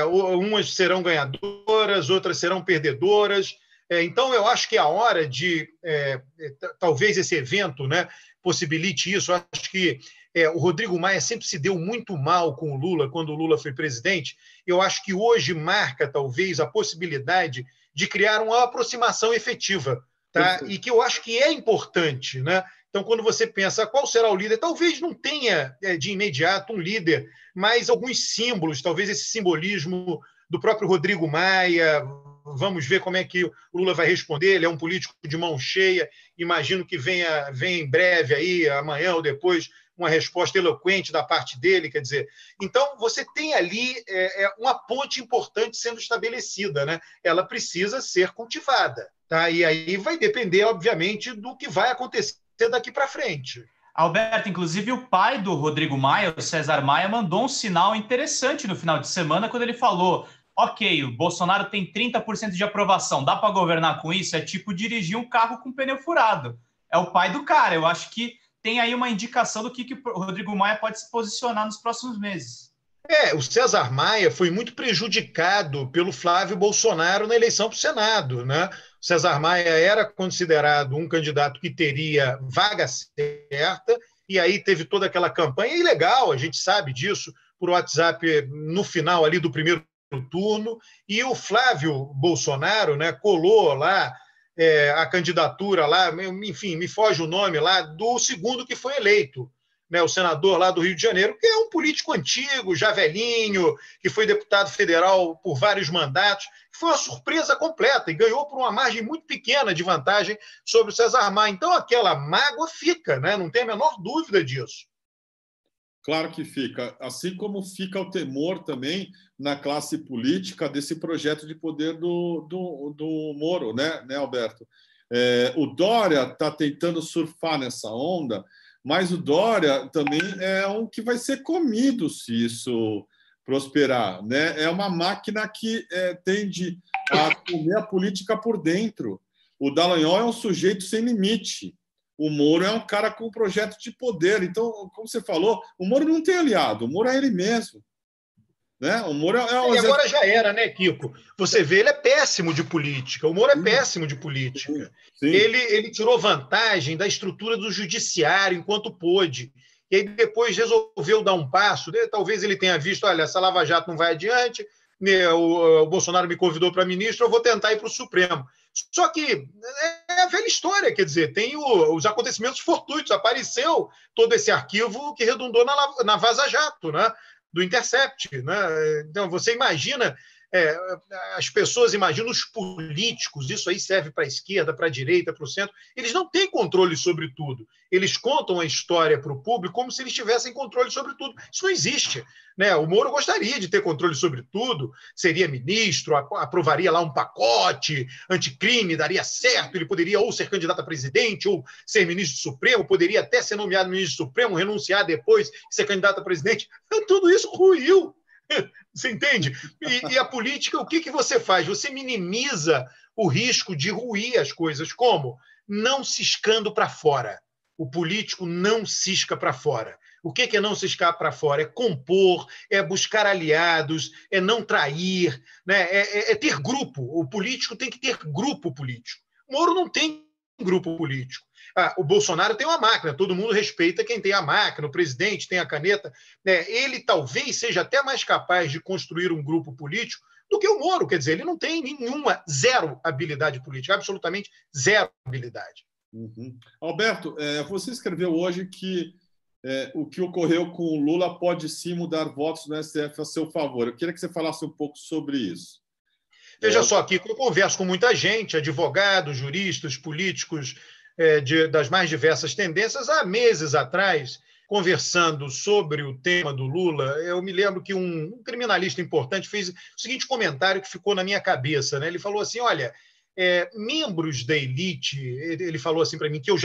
umas serão ganhadoras, outras serão perdedoras. Então, eu acho que é a hora de, talvez esse evento, né, possibilite isso. Eu acho que o Rodrigo Maia sempre se deu muito mal com o Lula, quando o Lula foi presidente. Eu acho que hoje marca, talvez, a possibilidade de criar uma aproximação efetiva, tá? E que eu acho que é importante, né? Então, quando você pensa qual será o líder, talvez não tenha de imediato um líder, mas alguns símbolos, talvez esse simbolismo do próprio Rodrigo Maia. Vamos ver como é que o Lula vai responder. Ele é um político de mão cheia. Imagino que venha em breve, aí, amanhã ou depois, uma resposta eloquente da parte dele. Quer dizer, então você tem ali uma ponte importante sendo estabelecida, né? Ela precisa ser cultivada, tá? E aí vai depender, obviamente, do que vai acontecer daqui para frente. Alberto, inclusive o pai do Rodrigo Maia, o César Maia, mandou um sinal interessante no final de semana quando ele falou: ok, o Bolsonaro tem 30% de aprovação, dá para governar com isso? É tipo dirigir um carro com pneu furado. É o pai do cara. Eu acho que tem aí uma indicação do que o Rodrigo Maia pode se posicionar nos próximos meses. O César Maia foi muito prejudicado pelo Flávio Bolsonaro na eleição para o Senado, né? O César Maia era considerado um candidato que teria vaga certa, e aí teve toda aquela campanha ilegal, a gente sabe disso, por WhatsApp no final ali do primeiro turno, e o Flávio Bolsonaro, né, colou lá a candidatura lá, enfim, me foge o nome lá, do segundo que foi eleito, né, o senador lá do Rio de Janeiro, que é um político antigo, já velhinho, que foi deputado federal por vários mandatos. Foi uma surpresa completa e ganhou por uma margem muito pequena de vantagem sobre o César Maia. Então, aquela mágoa fica, né? Não tem a menor dúvida disso. Claro que fica. Assim como fica o temor também na classe política desse projeto de poder do Moro, né, Alberto? O Dória está tentando surfar nessa onda, mas o Dória também é um que vai ser comido se isso prosperar, né? É uma máquina que tende a comer a política por dentro. O Dallagnol é um sujeito sem limite. O Moro é um cara com um projeto de poder. Então, como você falou, o Moro não tem aliado, o Moro é ele mesmo. Né? O Moro E agora já era, né, Kiko? Você vê, ele é péssimo de política. O Moro é péssimo de política. Sim. Ele tirou vantagem da estrutura do judiciário enquanto pôde. E aí depois resolveu dar um passo. Talvez ele tenha visto, olha, essa Lava Jato não vai adiante, o Bolsonaro me convidou para ministro, eu vou tentar ir para o Supremo. Só que é a velha história, quer dizer, tem os acontecimentos fortuitos. Apareceu todo esse arquivo que redundou na Vaza Jato, né? Do Intercept, né? Então, você imagina, as pessoas imaginam os políticos, isso aí serve para a esquerda, para a direita, para o centro, eles não têm controle sobre tudo. Eles contam a história para o público como se eles tivessem controle sobre tudo. Isso não existe. Né? O Moro gostaria de ter controle sobre tudo, seria ministro, aprovaria lá um pacote anticrime, daria certo, ele poderia ou ser candidato a presidente, ou ser ministro do Supremo, poderia até ser nomeado ministro do Supremo, renunciar depois, ser candidato a presidente. Tudo isso ruiu. Você entende? E a política, o que você faz? Você minimiza o risco de ruir as coisas. Como? Não ciscando para fora. O político não cisca para fora. O que é não ciscar para fora? É compor, é buscar aliados, é não trair, né? É ter grupo. O político tem que ter grupo político. O Moro não tem grupo político. O Bolsonaro tem uma máquina, todo mundo respeita quem tem a máquina, o presidente tem a caneta. Né? Ele talvez seja até mais capaz de construir um grupo político do que o Moro, quer dizer, ele não tem zero habilidade política, absolutamente zero habilidade. Uhum. Alberto, você escreveu hoje que o que ocorreu com o Lula pode sim mudar votos no STF a seu favor. Eu queria que você falasse um pouco sobre isso. Veja só, aqui eu converso com muita gente, advogados, juristas, políticos das mais diversas tendências. Há meses atrás, conversando sobre o tema do Lula, eu me lembro que um criminalista importante fez o seguinte comentário que ficou na minha cabeça. Né? Ele falou assim, olha, membros da elite, ele falou assim para mim, que eu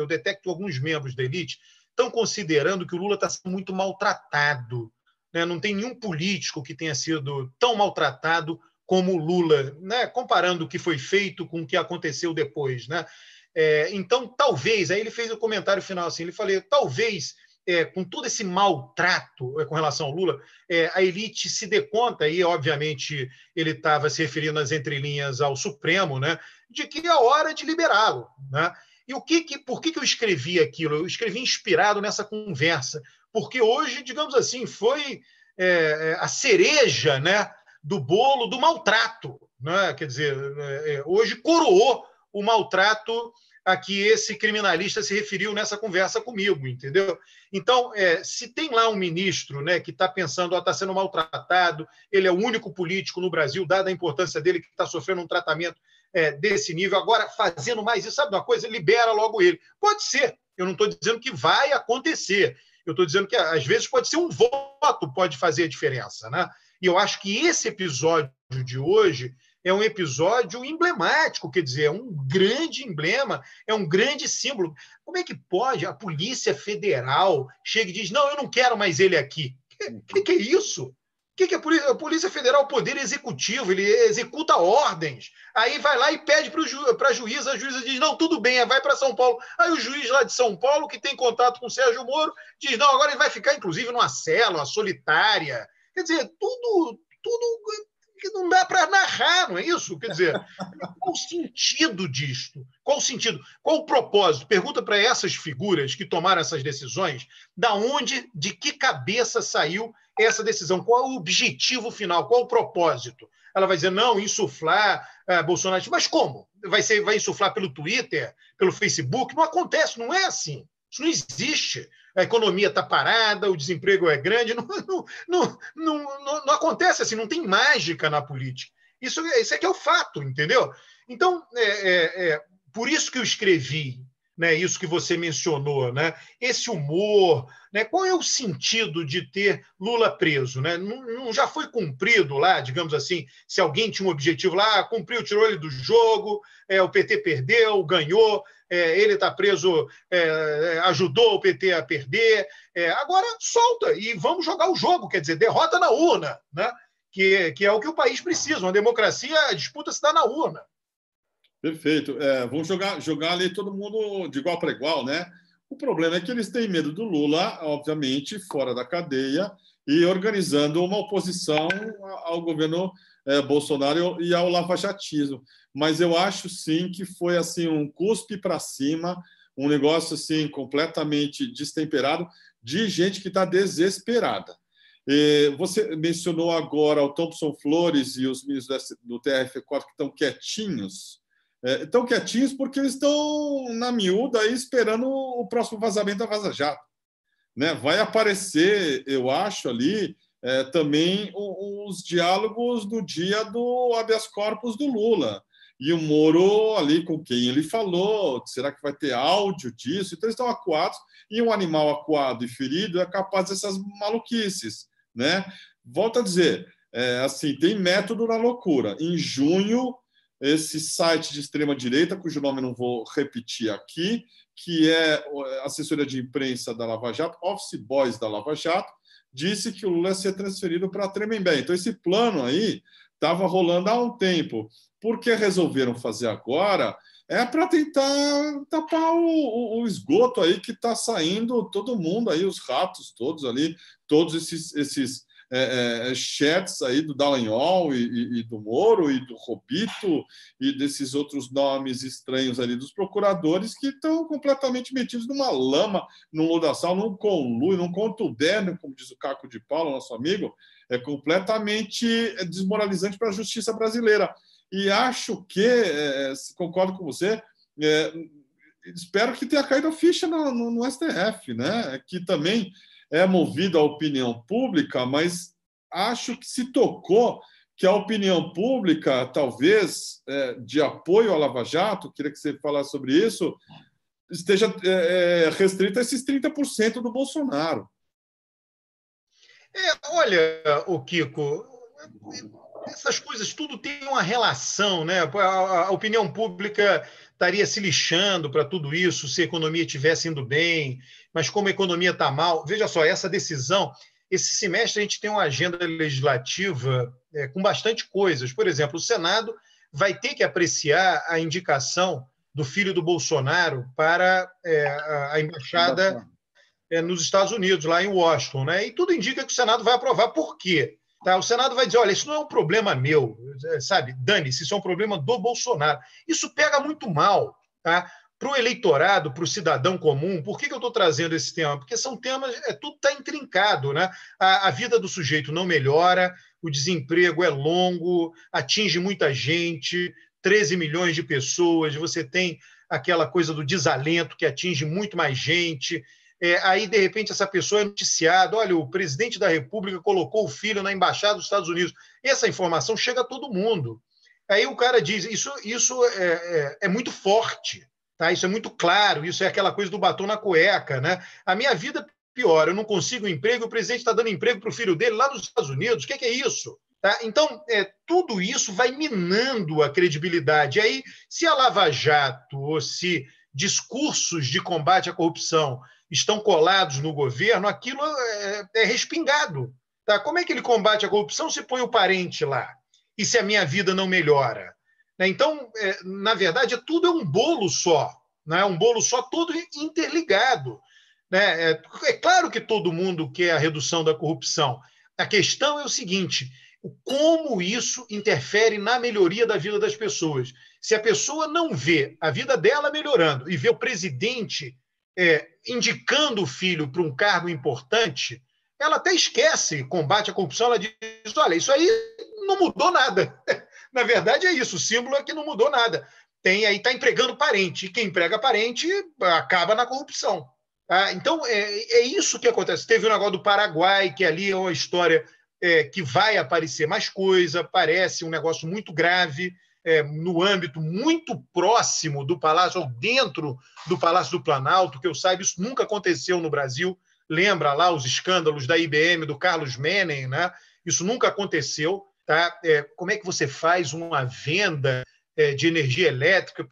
detecto alguns membros da elite, estão considerando que o Lula está sendo muito maltratado. Né? Não tem nenhum político que tenha sido tão maltratado como o Lula, né? Comparando o que foi feito com o que aconteceu depois. Né? Então, talvez, aí ele fez o comentário final assim, ele falou, talvez, com todo esse maltrato com relação ao Lula, a elite se dê conta, e obviamente ele estava se referindo nas entrelinhas ao Supremo, né? De que é hora de liberá-lo. Né? E por que eu escrevi aquilo? Eu escrevi inspirado nessa conversa, porque hoje, digamos assim, foi a cereja, né, do bolo do maltrato. Né? Quer dizer, hoje coroou o maltrato a que esse criminalista se referiu nessa conversa comigo, entendeu? Então, se tem lá um ministro, né, que está pensando, está sendo maltratado, ele é o único político no Brasil, dada a importância dele, que está sofrendo um tratamento desse nível, agora fazendo mais isso, sabe uma coisa? Libera logo ele. Pode ser, eu não estou dizendo que vai acontecer, eu estou dizendo que às vezes pode ser um voto, pode fazer a diferença, né? E eu acho que esse episódio de hoje é um episódio emblemático, quer dizer, é um grande emblema, é um grande símbolo. Como é que pode a Polícia Federal chega e diz, não, eu não quero mais ele aqui? O que é isso? O que é a Polícia Federal? O poder executivo, ele executa ordens. Aí vai lá e pede para a juíza diz, não, tudo bem, vai para São Paulo. Aí o juiz lá de São Paulo, que tem contato com o Sérgio Moro, diz, não, agora ele vai ficar, inclusive, numa célula solitária. Quer dizer, tudo que não dá para narrar, não é isso? Quer dizer, qual o sentido disto? Qual o sentido? Qual o propósito? Pergunta para essas figuras que tomaram essas decisões, de que cabeça saiu essa decisão? Qual é o objetivo final? Qual o propósito? Ela vai dizer, não, insuflar Bolsonaro. Mas como? Vai insuflar pelo Twitter, pelo Facebook? Não acontece, não é assim. Isso não existe. A economia está parada, o desemprego é grande, não acontece assim, não tem mágica na política. Isso é que é o fato, entendeu? Então, por isso que eu escrevi, né, isso que você mencionou, né, esse humor, né, qual é o sentido de ter Lula preso? Né? Não já foi cumprido lá, digamos assim, se alguém tinha um objetivo lá, cumpriu, tirou ele do jogo, o PT perdeu, ganhou, ele está preso, ajudou o PT a perder, agora solta e vamos jogar o jogo, quer dizer, derrota na urna, né? que é o que o país precisa, uma democracia, a disputa se dá na urna. Perfeito. Vamos jogar ali todo mundo de igual para igual, né? O problema é que eles têm medo do Lula, obviamente, fora da cadeia e organizando uma oposição ao governo Bolsonaro e ao lavajatismo. Mas eu acho, sim, que foi assim um cuspe para cima, um negócio assim completamente destemperado de gente que está desesperada. Você mencionou agora o Thompson Flores e os ministros do TRF4 que estão quietinhos. Estão quietinhos porque eles estão na miúda aí esperando o próximo vazamento da Vaza Jato. Né? Vai aparecer, eu acho, ali também os diálogos do dia do habeas corpus do Lula. E o Moro ali com quem ele falou, será que vai ter áudio disso? Então eles estão acuados, e um animal acuado e ferido é capaz dessas maluquices. Né? Volto a dizer, assim, tem método na loucura. Em junho, esse site de extrema-direita, cujo nome não vou repetir aqui, que é a assessoria de imprensa da Lava Jato, Office Boys da Lava Jato, disse que o Lula ia ser transferido para Tremembé. Então, esse plano aí estava rolando há um tempo. Por que resolveram fazer agora? É para tentar tapar o esgoto aí que está saindo todo mundo aí, os ratos todos ali, todos esses chats aí do Dallagnol e do Moro e do Robito e desses outros nomes estranhos ali dos procuradores que estão completamente metidos numa lama, num lodaçal, num conluio, num contubérnio, como diz o Caco de Paula, nosso amigo, é completamente desmoralizante para a justiça brasileira. E acho que, concordo com você, espero que tenha caído a ficha no STF, né? Que também é movido à opinião pública, mas acho que se tocou que a opinião pública, talvez, de apoio à Lava Jato, queria que você falasse sobre isso, esteja restrita a esses 30% do Bolsonaro. Olha, o Kiko, essas coisas tudo tem uma relação, né? A opinião pública estaria se lixando para tudo isso se a economia estivesse indo bem, mas como a economia está mal. Veja só, essa decisão, esse semestre a gente tem uma agenda legislativa com bastante coisas. Por exemplo, o Senado vai ter que apreciar a indicação do filho do Bolsonaro para a embaixada nos Estados Unidos, lá em Washington, né? E tudo indica que o Senado vai aprovar. Por quê? Tá? O Senado vai dizer, olha, isso não é um problema meu, sabe? Dane-se, isso é um problema do Bolsonaro. Isso pega muito mal, tá? Para o eleitorado, para o cidadão comum. Por que eu estou trazendo esse tema? Porque são temas, tudo está intrincado, né? A vida do sujeito não melhora, o desemprego é longo, atinge muita gente, 13 milhões de pessoas, você tem aquela coisa do desalento que atinge muito mais gente. Aí, de repente, essa pessoa é noticiada, olha, o presidente da República colocou o filho na embaixada dos Estados Unidos. Essa informação chega a todo mundo. Aí o cara diz, isso é muito forte, tá? Isso é muito claro, isso é aquela coisa do batom na cueca, né? A minha vida piora, eu não consigo emprego, o presidente está dando emprego para o filho dele lá nos Estados Unidos, o que é isso? Tá? Então, tudo isso vai minando a credibilidade. Aí, se a Lava Jato ou se discursos de combate à corrupção estão colados no governo, aquilo é respingado. Tá? Como é que ele combate a corrupção se põe o parente lá? E se a minha vida não melhora? Então, na verdade, tudo é um bolo só. Né? Um bolo só, todo interligado. Né? É claro que todo mundo quer a redução da corrupção. A questão é o seguinte, como isso interfere na melhoria da vida das pessoas. Se a pessoa não vê a vida dela melhorando e vê o presidente indicando o filho para um cargo importante, ela até esquece, combate à corrupção, ela diz, olha, isso aí não mudou nada. Na verdade é isso, o símbolo é que não mudou nada. Aí está empregando parente, e quem emprega parente acaba na corrupção. Então, é isso que acontece. Teve o negócio do Paraguai, que ali é uma história que vai aparecer mais coisa, parece um negócio muito grave, no âmbito muito próximo do Palácio, ou dentro do Palácio do Planalto, que eu saiba, isso nunca aconteceu no Brasil. Lembra lá os escândalos da IBM, do Carlos Menem, né? Isso nunca aconteceu. Tá? Como é que você faz uma venda de energia elétrica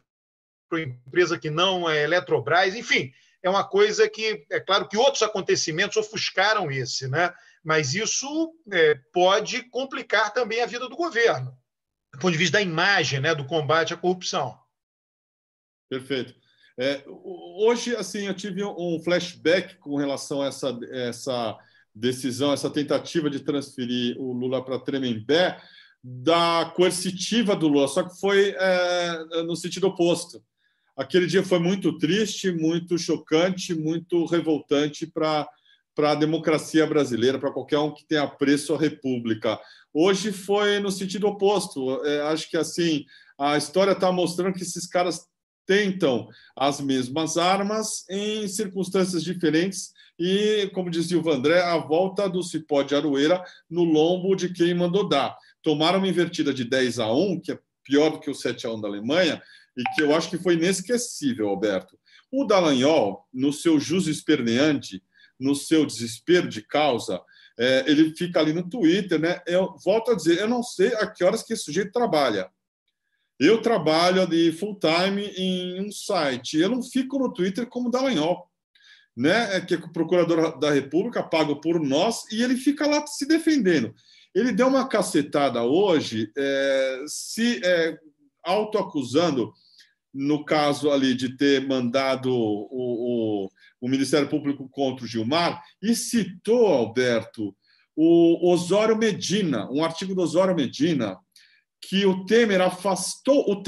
para uma empresa que não é Eletrobras? Enfim, é uma coisa que, é claro que outros acontecimentos ofuscaram esse, né? Mas isso pode complicar também a vida do governo, do ponto de vista da imagem, né, do combate à corrupção. Perfeito. Hoje, assim, eu tive um flashback com relação a essa decisão, essa tentativa de transferir o Lula para Tremembé, da coercitiva do Lula, só que foi no sentido oposto. Aquele dia foi muito triste, muito chocante, muito revoltante para a democracia brasileira, para qualquer um que tenha apreço à República. Hoje foi no sentido oposto. Acho que assim a história está mostrando que esses caras tentam as mesmas armas em circunstâncias diferentes e, como dizia o Vandré, a volta do cipó de aroeira no lombo de quem mandou dar. Tomaram uma invertida de 10-1, que é pior do que o 7-1 da Alemanha, e que eu acho que foi inesquecível, Alberto. O Dallagnol, no seu jus esperneante, no seu desespero de causa, ele fica ali no Twitter, né? Eu volto a dizer, eu não sei a que horas que esse sujeito trabalha. Eu trabalho de full time em um site, eu não fico no Twitter como Dallagnol. né, que é o procurador da República, pago por nós, e ele fica lá se defendendo. Ele deu uma cacetada hoje, se autoacusando, no caso ali de ter mandado o Ministério Público contra o Gilmar, e citou, Alberto, o Osório Medina, um artigo do Osório Medina, que o Temer afastou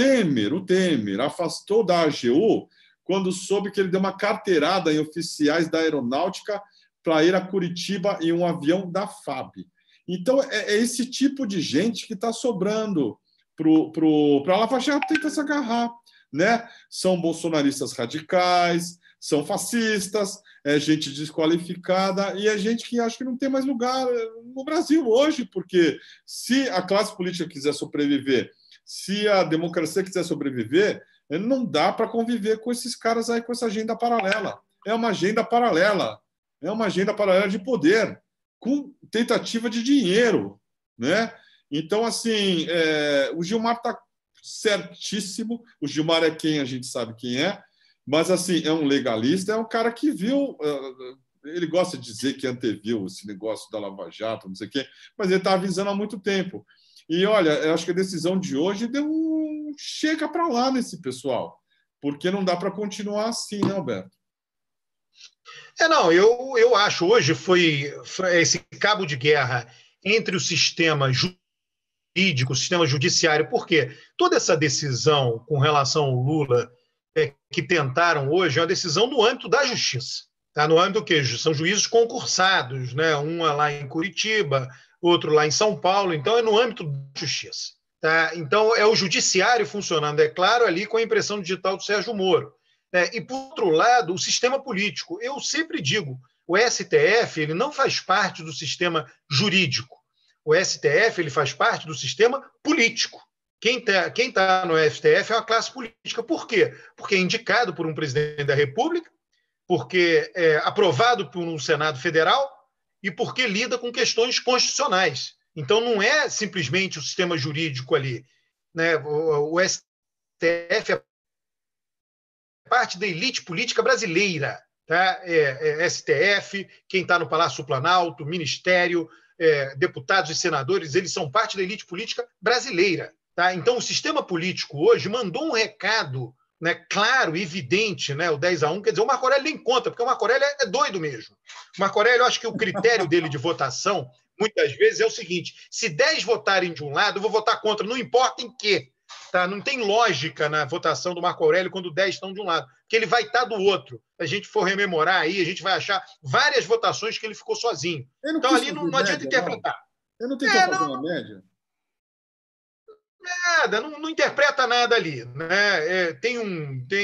da AGU quando soube que ele deu uma carteirada em oficiais da aeronáutica para ir a Curitiba em um avião da FAB. Então, é esse tipo de gente que está sobrando para a Lava Jato tentar se agarrar, né? São bolsonaristas radicais, são fascistas, é gente desqualificada e é gente que acho que não tem mais lugar no Brasil hoje, porque se a classe política quiser sobreviver, se a democracia quiser sobreviver, não dá para conviver com esses caras aí com essa agenda paralela. É uma agenda paralela de poder, com tentativa de dinheiro, né? Então, assim, o Gilmar está certíssimo. O Gilmar é quem a gente sabe quem é, mas, assim, é um legalista, é um cara que viu... Ele gosta de dizer que anteviu esse negócio da Lava Jato, não sei o quê, mas ele está avisando há muito tempo. E, olha, eu acho que a decisão de hoje deu chega para lá nesse pessoal, porque não dá para continuar assim, né, Alberto? Não, eu acho hoje foi esse cabo de guerra entre o sistema jurídico, o sistema judiciário, porque toda essa decisão com relação ao Lula que tentaram hoje é uma decisão no âmbito da justiça. Tá? No âmbito do quê? São juízes concursados, né? Um lá em Curitiba, outro lá em São Paulo, então é no âmbito da justiça. Tá? Então é o judiciário funcionando, é claro, ali com a impressão digital do Sérgio Moro. E, por outro lado, o sistema político. Eu sempre digo, o STF ele não faz parte do sistema jurídico. O STF ele faz parte do sistema político. Quem tá no STF é uma classe política. Por quê? Porque é indicado por um presidente da República, porque é aprovado por um Senado Federal e porque lida com questões constitucionais. Então, não é simplesmente o sistema jurídico ali. Né? O STF é parte da elite política brasileira. Tá? STF, quem está no Palácio Planalto, Ministério, deputados e senadores, eles são parte da elite política brasileira. Tá? Então, o sistema político hoje mandou um recado, né, claro, evidente, né, o 10-1, quer dizer, o Marco Aurélio nem conta, porque o Marco Aurélio é doido mesmo. O Marco Aurélio, eu acho que o critério dele de votação, muitas vezes, é o seguinte: se 10 votarem de um lado, eu vou votar contra, não importa em quê. Tá? Não tem lógica na votação do Marco Aurélio quando 10 estão de um lado, porque ele vai estar do outro. Se a gente for rememorar aí, a gente vai achar várias votações que ele ficou sozinho. Então, ali não adianta interpretar. Eu não tenho que fazer uma média. Nada, não interpreta nada ali. Né? Tem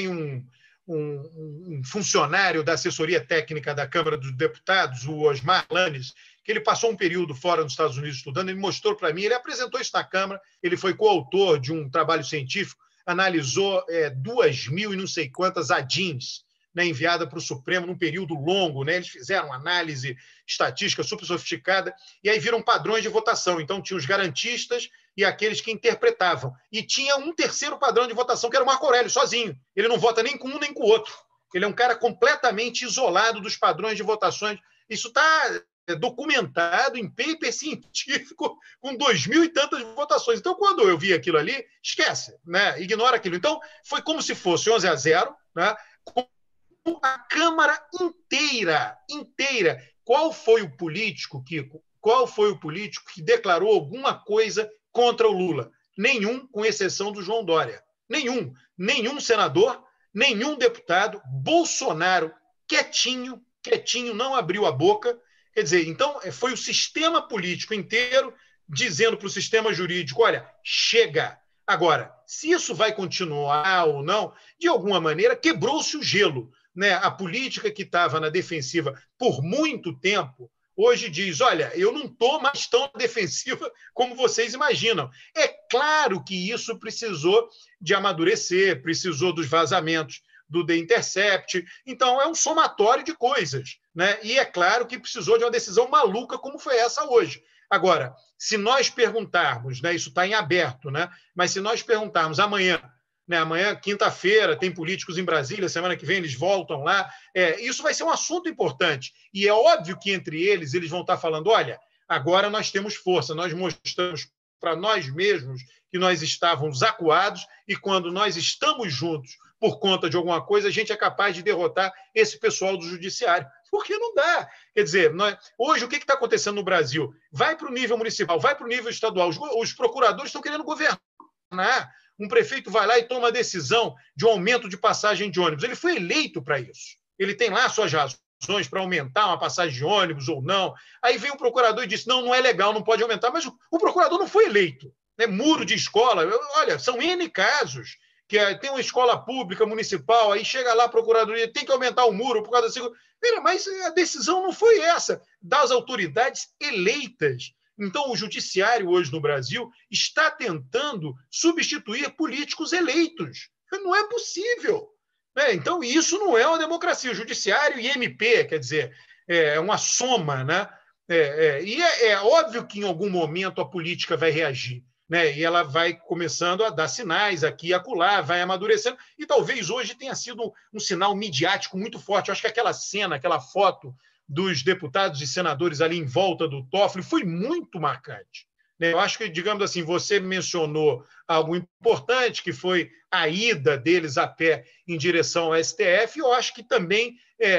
um funcionário da assessoria técnica da Câmara dos Deputados, o Osmar Lanes, que ele passou um período fora nos Estados Unidos estudando, ele mostrou para mim, ele apresentou isso na Câmara, ele foi coautor de um trabalho científico, analisou 2.000 e não sei quantas ADINs, né, enviada para o Supremo num período longo, né? Eles fizeram uma análise estatística super sofisticada e aí viram padrões de votação. Então, tinha os garantistas e aqueles que interpretavam. E tinha um terceiro padrão de votação, que era o Marco Aurélio, sozinho. Ele não vota nem com um nem com o outro. Ele é um cara completamente isolado dos padrões de votações. Isso está documentado em paper científico com 2.000 e tantas votações. Então, quando eu vi aquilo ali, esquece, né? Ignora aquilo. Então, foi como se fosse 11-0, né? Com a Câmara inteira. Qual foi o político, Kiko? Qual foi o político que declarou alguma coisa contra o Lula? Nenhum, com exceção do João Dória. Nenhum senador, nenhum deputado. Bolsonaro, quietinho, não abriu a boca. Quer dizer, então, foi o sistema político inteiro dizendo para o sistema jurídico: olha, chega. Agora, se isso vai continuar ou não, de alguma maneira, quebrou-se o gelo. Né? A política que estava na defensiva por muito tempo, hoje diz: olha, eu não estou mais tão defensiva como vocês imaginam. É claro que isso precisou de amadurecer, precisou dos vazamentos do The Intercept. Então, é um somatório de coisas. Né? E é claro que precisou de uma decisão maluca como foi essa hoje. Agora, se nós perguntarmos, né, isso está em aberto, né, mas se nós perguntarmos amanhã, né? Amanhã, quinta-feira, tem políticos em Brasília, semana que vem eles voltam lá. Isso vai ser um assunto importante. E é óbvio que entre eles vão estar falando: olha, agora nós temos força, nós mostramos para nós mesmos que nós estávamos acuados e quando nós estamos juntos por conta de alguma coisa, a gente é capaz de derrotar esse pessoal do judiciário. Porque não dá. Quer dizer, hoje o que está acontecendo no Brasil? Vai para o nível municipal, vai para o nível estadual. Os procuradores estão querendo governar. Um prefeito vai lá e toma a decisão de um aumento de passagem de ônibus. Ele foi eleito para isso. Ele tem lá suas razões para aumentar uma passagem de ônibus ou não. Aí vem o procurador e diz: não é legal, não pode aumentar. Mas o procurador não foi eleito. Muro de escola, olha, são N casos. Que tem uma escola pública municipal, aí chega lá a procuradoria, tem que aumentar o muro por causa da segurança. Mas a decisão não foi essa, das autoridades eleitas. Então, o judiciário hoje no Brasil está tentando substituir políticos eleitos. Não é possível. Então, isso não é uma democracia. O judiciário e MP, quer dizer, é uma soma, né? E é óbvio que em algum momento a política vai reagir. E ela vai começando a dar sinais aqui e acolá, vai amadurecendo, e talvez hoje tenha sido um sinal midiático muito forte. Eu acho que aquela cena, aquela foto dos deputados e senadores ali em volta do Toffoli foi muito marcante. Eu acho que, digamos assim, você mencionou algo importante, que foi a ida deles a pé em direção ao STF. Eu acho que também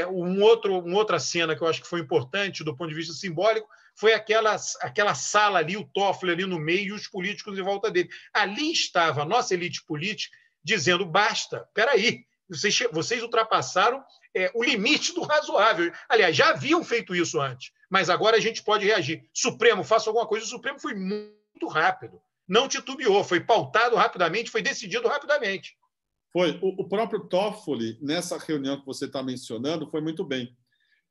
uma outra cena que eu acho que foi importante do ponto de vista simbólico foi aquela sala ali, o Toffoli ali no meio e os políticos em volta dele. Ali estava a nossa elite política dizendo: basta, espera aí, vocês ultrapassaram o limite do razoável. Aliás, já haviam feito isso antes, mas agora a gente pode reagir. Supremo, faça alguma coisa. O Supremo foi muito rápido, não titubeou, foi pautado rapidamente, foi decidido rapidamente. Foi. O próprio Toffoli, nessa reunião que você está mencionando, foi muito bem.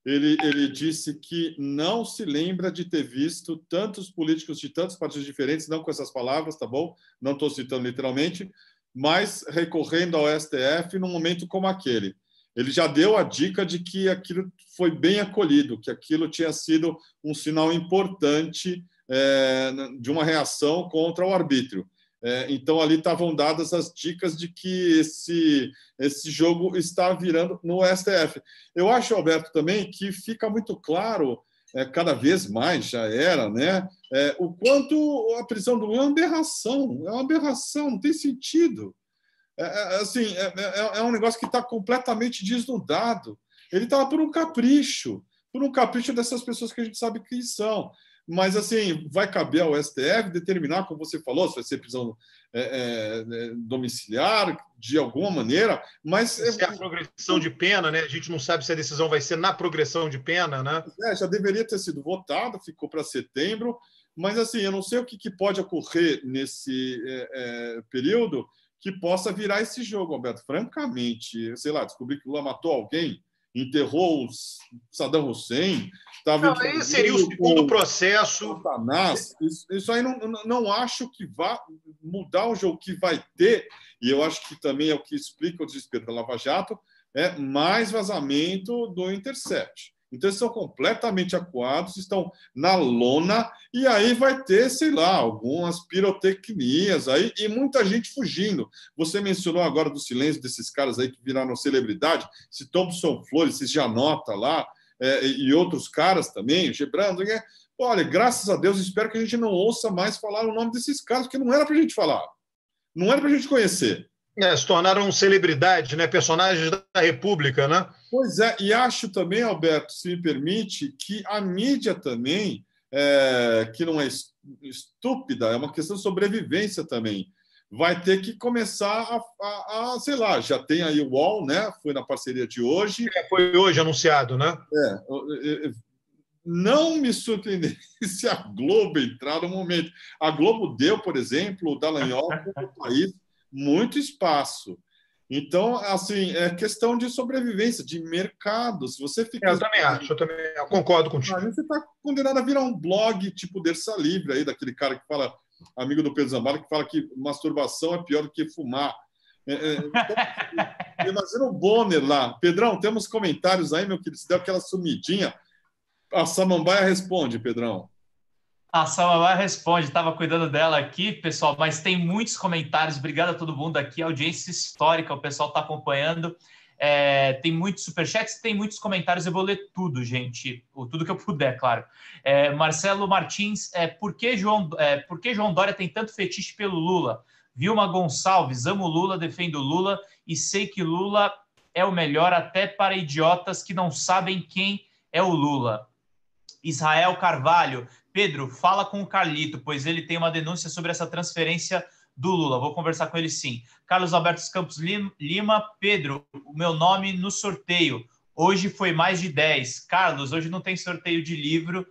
Ele disse que não se lembra de ter visto tantos políticos de tantos partidos diferentes, não com essas palavras, tá bom? Não estou citando literalmente, mas recorrendo ao STF num momento como aquele. Ele já deu a dica de que aquilo foi bem acolhido, que aquilo tinha sido um sinal importante de uma reação contra o arbítrio. Então, ali estavam dadas as dicas de que esse jogo está virando no STF. Eu acho, Alberto, também que fica muito claro, cada vez mais já era, né, o quanto a prisão do Lula é uma aberração, não tem sentido. É um negócio que está completamente desnudado. Ele estava por um capricho dessas pessoas que a gente sabe quem são. Mas, assim, vai caber ao STF determinar, como você falou, se vai ser prisão domiciliar, de alguma maneira, mas... Se é a progressão de pena, né? A gente não sabe se a decisão vai ser na progressão de pena, né? Já deveria ter sido votado, ficou para setembro, mas, assim, eu não sei o que pode ocorrer nesse período que possa virar esse jogo, Alberto. Francamente, sei lá, descobrir que o Lula matou alguém, enterrou o Saddam Hussein... Aí seria o segundo processo. Isso aí não acho que vá mudar o jogo. Que vai ter, e eu acho que também é o que explica o desespero da Lava Jato, mais vazamento do Intercept. Então, eles são completamente acuados, estão na lona, e aí vai ter, sei lá, algumas pirotecnias aí, e muita gente fugindo. Você mencionou agora do silêncio desses caras aí que viraram celebridade, se Thompson Flores, se Janota lá, e outros caras também, Gebrando. Olha, graças a Deus, espero que a gente não ouça mais falar o nome desses caras, porque não era para a gente falar, não era para a gente conhecer. Se tornaram celebridades, né? Personagens da República, né? Pois é, e acho também, Alberto, se me permite, que a mídia também, que não é estúpida, é uma questão de sobrevivência também, vai ter que começar sei lá, já tem aí o UOL, né? Foi na parceria de hoje. Foi hoje anunciado, né? Não me surpreenderia se a Globo entrar no momento. A Globo deu, por exemplo, o Dallagnol para o país muito espaço. Então, assim, é questão de sobrevivência, de mercado. Se você fica... Eu também acho, eu concordo contigo. Você está condenado a virar um blog tipo Dersa Livre, aí, daquele cara que fala, amigo do Pedro Zambara, que fala que masturbação é pior do que fumar. Então, imagina o Bonner lá. Pedrão, temos comentários aí, meu querido? Se deu aquela sumidinha. A Samambaia responde, Pedrão. A Samambaia responde, estava cuidando dela aqui, pessoal, mas tem muitos comentários. Obrigado a todo mundo aqui, audiência histórica, o pessoal está acompanhando. Tem muitos superchats, tem muitos comentários, eu vou ler tudo, gente, tudo que eu puder, claro. Marcelo Martins, por que João Dória tem tanto fetiche pelo Lula? Vilma Gonçalves, amo Lula, defendo Lula e sei que Lula é o melhor até para idiotas que não sabem quem é o Lula. Israel Carvalho, Pedro, fala com o Carlito, pois ele tem uma denúncia sobre essa transferência do Lula. Vou conversar com ele sim. Carlos Alberto Campos Lima, Pedro, o meu nome no sorteio. Hoje foi mais de 10. Carlos, hoje não tem sorteio de livro.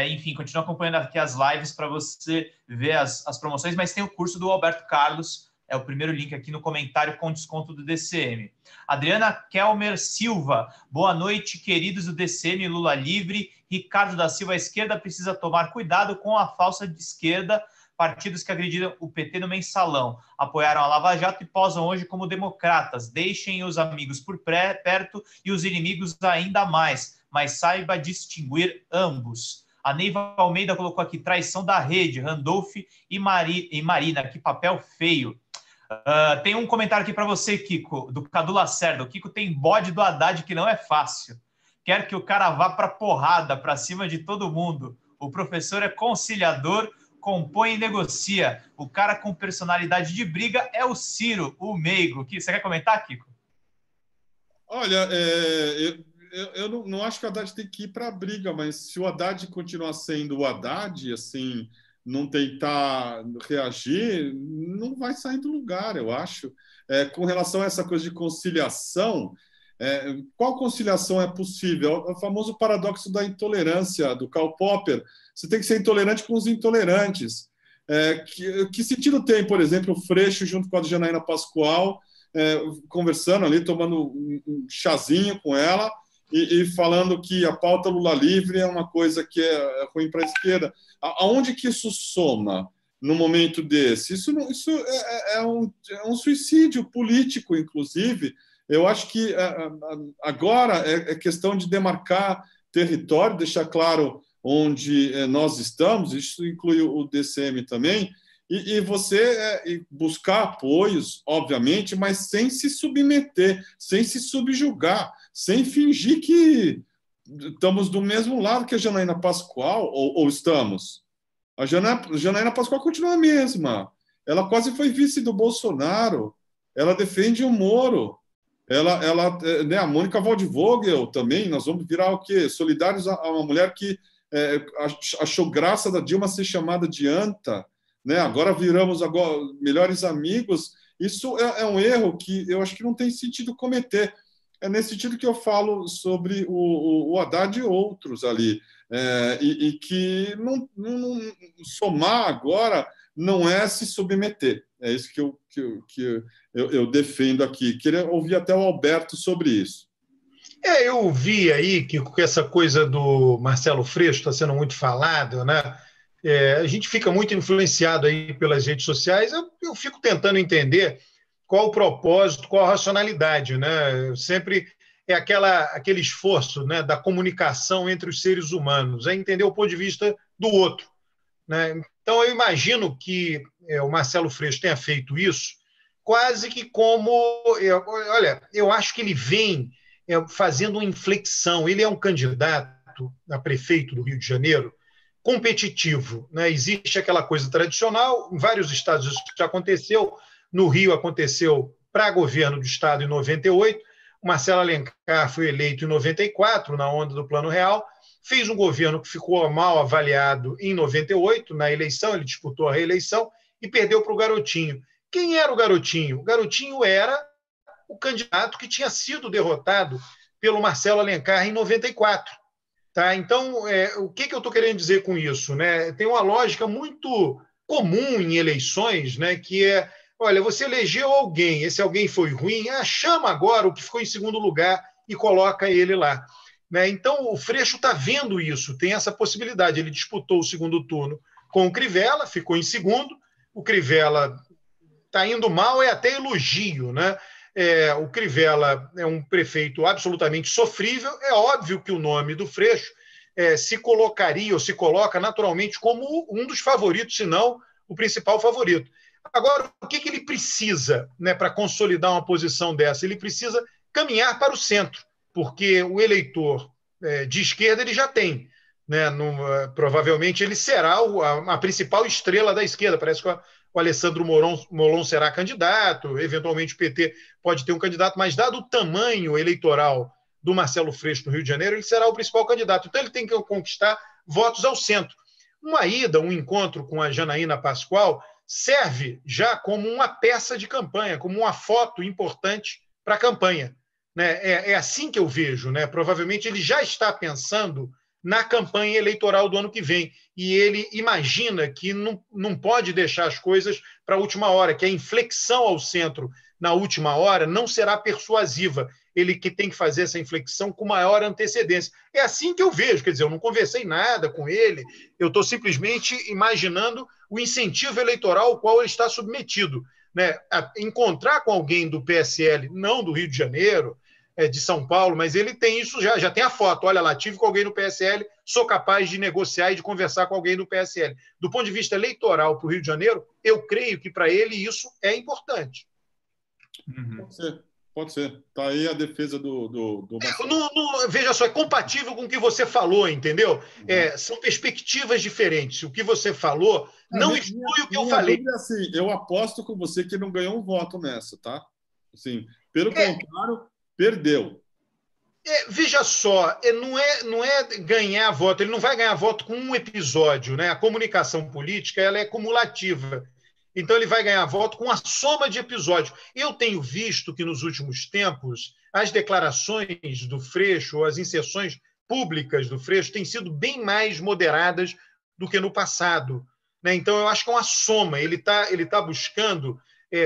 Enfim, continua acompanhando aqui as lives para você ver as promoções, mas tem o curso do Alberto Carlos, é o primeiro link aqui no comentário com desconto do DCM. Adriana Kelmer Silva, boa noite, queridos do DCM Lula Livre. Ricardo da Silva, a esquerda precisa tomar cuidado com a falsa de esquerda, partidos que agrediram o PT no mensalão, apoiaram a Lava Jato e posam hoje como democratas. Deixem os amigos por perto e os inimigos ainda mais, mas saiba distinguir ambos. A Neiva Almeida colocou aqui, traição da rede, Randolph e Marina, que papel feio. Tem um comentário aqui para você, Kiko, do Cadu Lacerda. O Kiko tem bode do Haddad que não é fácil. Quer que o cara vá para porrada, para cima de todo mundo. O professor é conciliador, compõe e negocia. O cara com personalidade de briga é o Ciro, o meigo. Você quer comentar, Kiko? Olha, eu não acho que o Haddad tem que ir para a briga, mas se o Haddad continuar sendo o Haddad, assim, não tentar reagir, não vai sair do lugar, eu acho. Com relação a essa coisa de conciliação, qual conciliação é possível? É o famoso paradoxo da intolerância, do Karl Popper. Você tem que ser intolerante com os intolerantes. Que sentido tem, por exemplo, o Freixo junto com a Janaína Pascoal, conversando ali, tomando um chazinho com ela e falando que a pauta Lula livre é uma coisa que é ruim para a esquerda. Aonde que isso soma no momento desse? Isso é um suicídio político, inclusive. Eu acho que agora é questão de demarcar território, deixar claro onde nós estamos, isso inclui o DCM também, e você buscar apoios, obviamente, mas sem se submeter, sem se subjugar, sem fingir que estamos do mesmo lado que a Janaína Pascoal, ou estamos. A Janaína Pascoal continua a mesma. Ela quase foi vice do Bolsonaro. Ela defende o Moro. A Mônica Waldvogel também, nós vamos virar o quê? Solidários a uma mulher que achou graça da Dilma ser chamada de anta, né? Agora viramos melhores amigos. Isso é um erro que eu acho que não tem sentido cometer. É nesse sentido que eu falo sobre o Haddad e outros ali, e que não somar agora não é se submeter. É isso que eu defendo aqui. Queria ouvir até o Alberto sobre isso. Eu vi aí que com essa coisa do Marcelo Freixo está sendo muito falado, né? A gente fica muito influenciado aí pelas redes sociais. Eu fico tentando entender qual o propósito, qual a racionalidade, né? Sempre é aquele esforço, né, da comunicação entre os seres humanos, é entender o ponto de vista do outro, né? Então, eu imagino que o Marcelo Freixo tenha feito isso quase que como... Olha, eu acho que ele vem fazendo uma inflexão. Ele é um candidato a prefeito do Rio de Janeiro competitivo, né? Existe aquela coisa tradicional, em vários estados isso já aconteceu, no Rio aconteceu para governo do estado em 98, o Marcelo Alencar foi eleito em 94, na onda do Plano Real, fez um governo que ficou mal avaliado em 98, na eleição, ele disputou a reeleição e perdeu para o Garotinho. Quem era o Garotinho? O Garotinho era o candidato que tinha sido derrotado pelo Marcelo Alencar em 94. Tá? Então, o que eu estou querendo dizer com isso? Né? Tem uma lógica muito comum em eleições, né, que é, olha, você elegeu alguém, esse alguém foi ruim, chama agora o que ficou em segundo lugar e coloca ele lá. Né? Então, o Freixo está vendo isso, tem essa possibilidade. Ele disputou o segundo turno com o Crivella, ficou em segundo, o Crivella está indo mal, é até elogio, né? O Crivella é um prefeito absolutamente sofrível. É óbvio que o nome do Freixo se colocaria ou se coloca naturalmente como um dos favoritos, se não o principal favorito. Agora, o que ele precisa, né, para consolidar uma posição dessa? Ele precisa caminhar para o centro, porque o eleitor de esquerda ele já tem. Né, provavelmente ele será a principal estrela da esquerda. Parece que o Alessandro Molon será candidato, eventualmente o PT pode ter um candidato, mas dado o tamanho eleitoral do Marcelo Freixo no Rio de Janeiro, ele será o principal candidato. Então ele tem que conquistar votos ao centro. Uma ida, um encontro com a Janaína Pascoal serve já como uma peça de campanha, como uma foto importante para a campanha. Né? É assim que eu vejo. Né? Provavelmente ele já está pensando na campanha eleitoral do ano que vem. E ele imagina que não pode deixar as coisas para a última hora, que a inflexão ao centro na última hora não será persuasiva. Ele que tem que fazer essa inflexão com maior antecedência. É assim que eu vejo, quer dizer, eu não conversei nada com ele, eu estou simplesmente imaginando o incentivo eleitoral ao qual ele está submetido. Né? Encontrar com alguém do PSL, não do Rio de Janeiro, de São Paulo, mas ele tem isso já tem a foto. Olha lá, tive com alguém do PSL, sou capaz de negociar e de conversar com alguém do PSL. Do ponto de vista eleitoral para o Rio de Janeiro, eu creio que para ele isso é importante. Pode ser. Está aí a defesa do veja só, é compatível com o que você falou, entendeu? São perspectivas diferentes. O que você falou não exclui o que eu falei. Assim, eu aposto com você que não ganhou um voto nessa, tá? Assim, pelo contrário, perdeu. Veja só, não é ganhar voto, ele não vai ganhar voto com um episódio, né? A comunicação política ela é cumulativa. Então, ele vai ganhar voto com a soma de episódios. Eu tenho visto que, nos últimos tempos, as declarações do Freixo, as inserções públicas do Freixo, têm sido bem mais moderadas do que no passado. Né? Então, eu acho que é uma soma. Ele tá buscando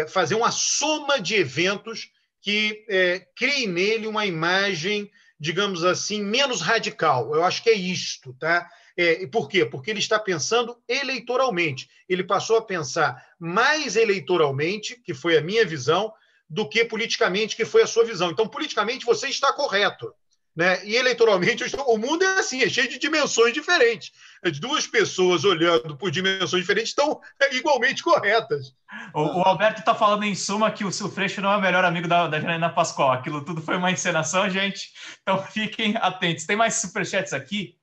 fazer uma soma de eventos que criem nele uma imagem, digamos assim, menos radical. Eu acho que é isto, tá? E por quê? Porque ele está pensando eleitoralmente. Ele passou a pensar mais eleitoralmente, que foi a minha visão, do que politicamente, que foi a sua visão. Então, politicamente, você está correto. Né? E eleitoralmente, o mundo é assim, é cheio de dimensões diferentes. As duas pessoas olhando por dimensões diferentes estão igualmente corretas. O Alberto está falando, em suma, que o Freixo não é o melhor amigo da Janaína Pascoal. Aquilo tudo foi uma encenação, gente. Então, fiquem atentos. Tem mais superchats aqui?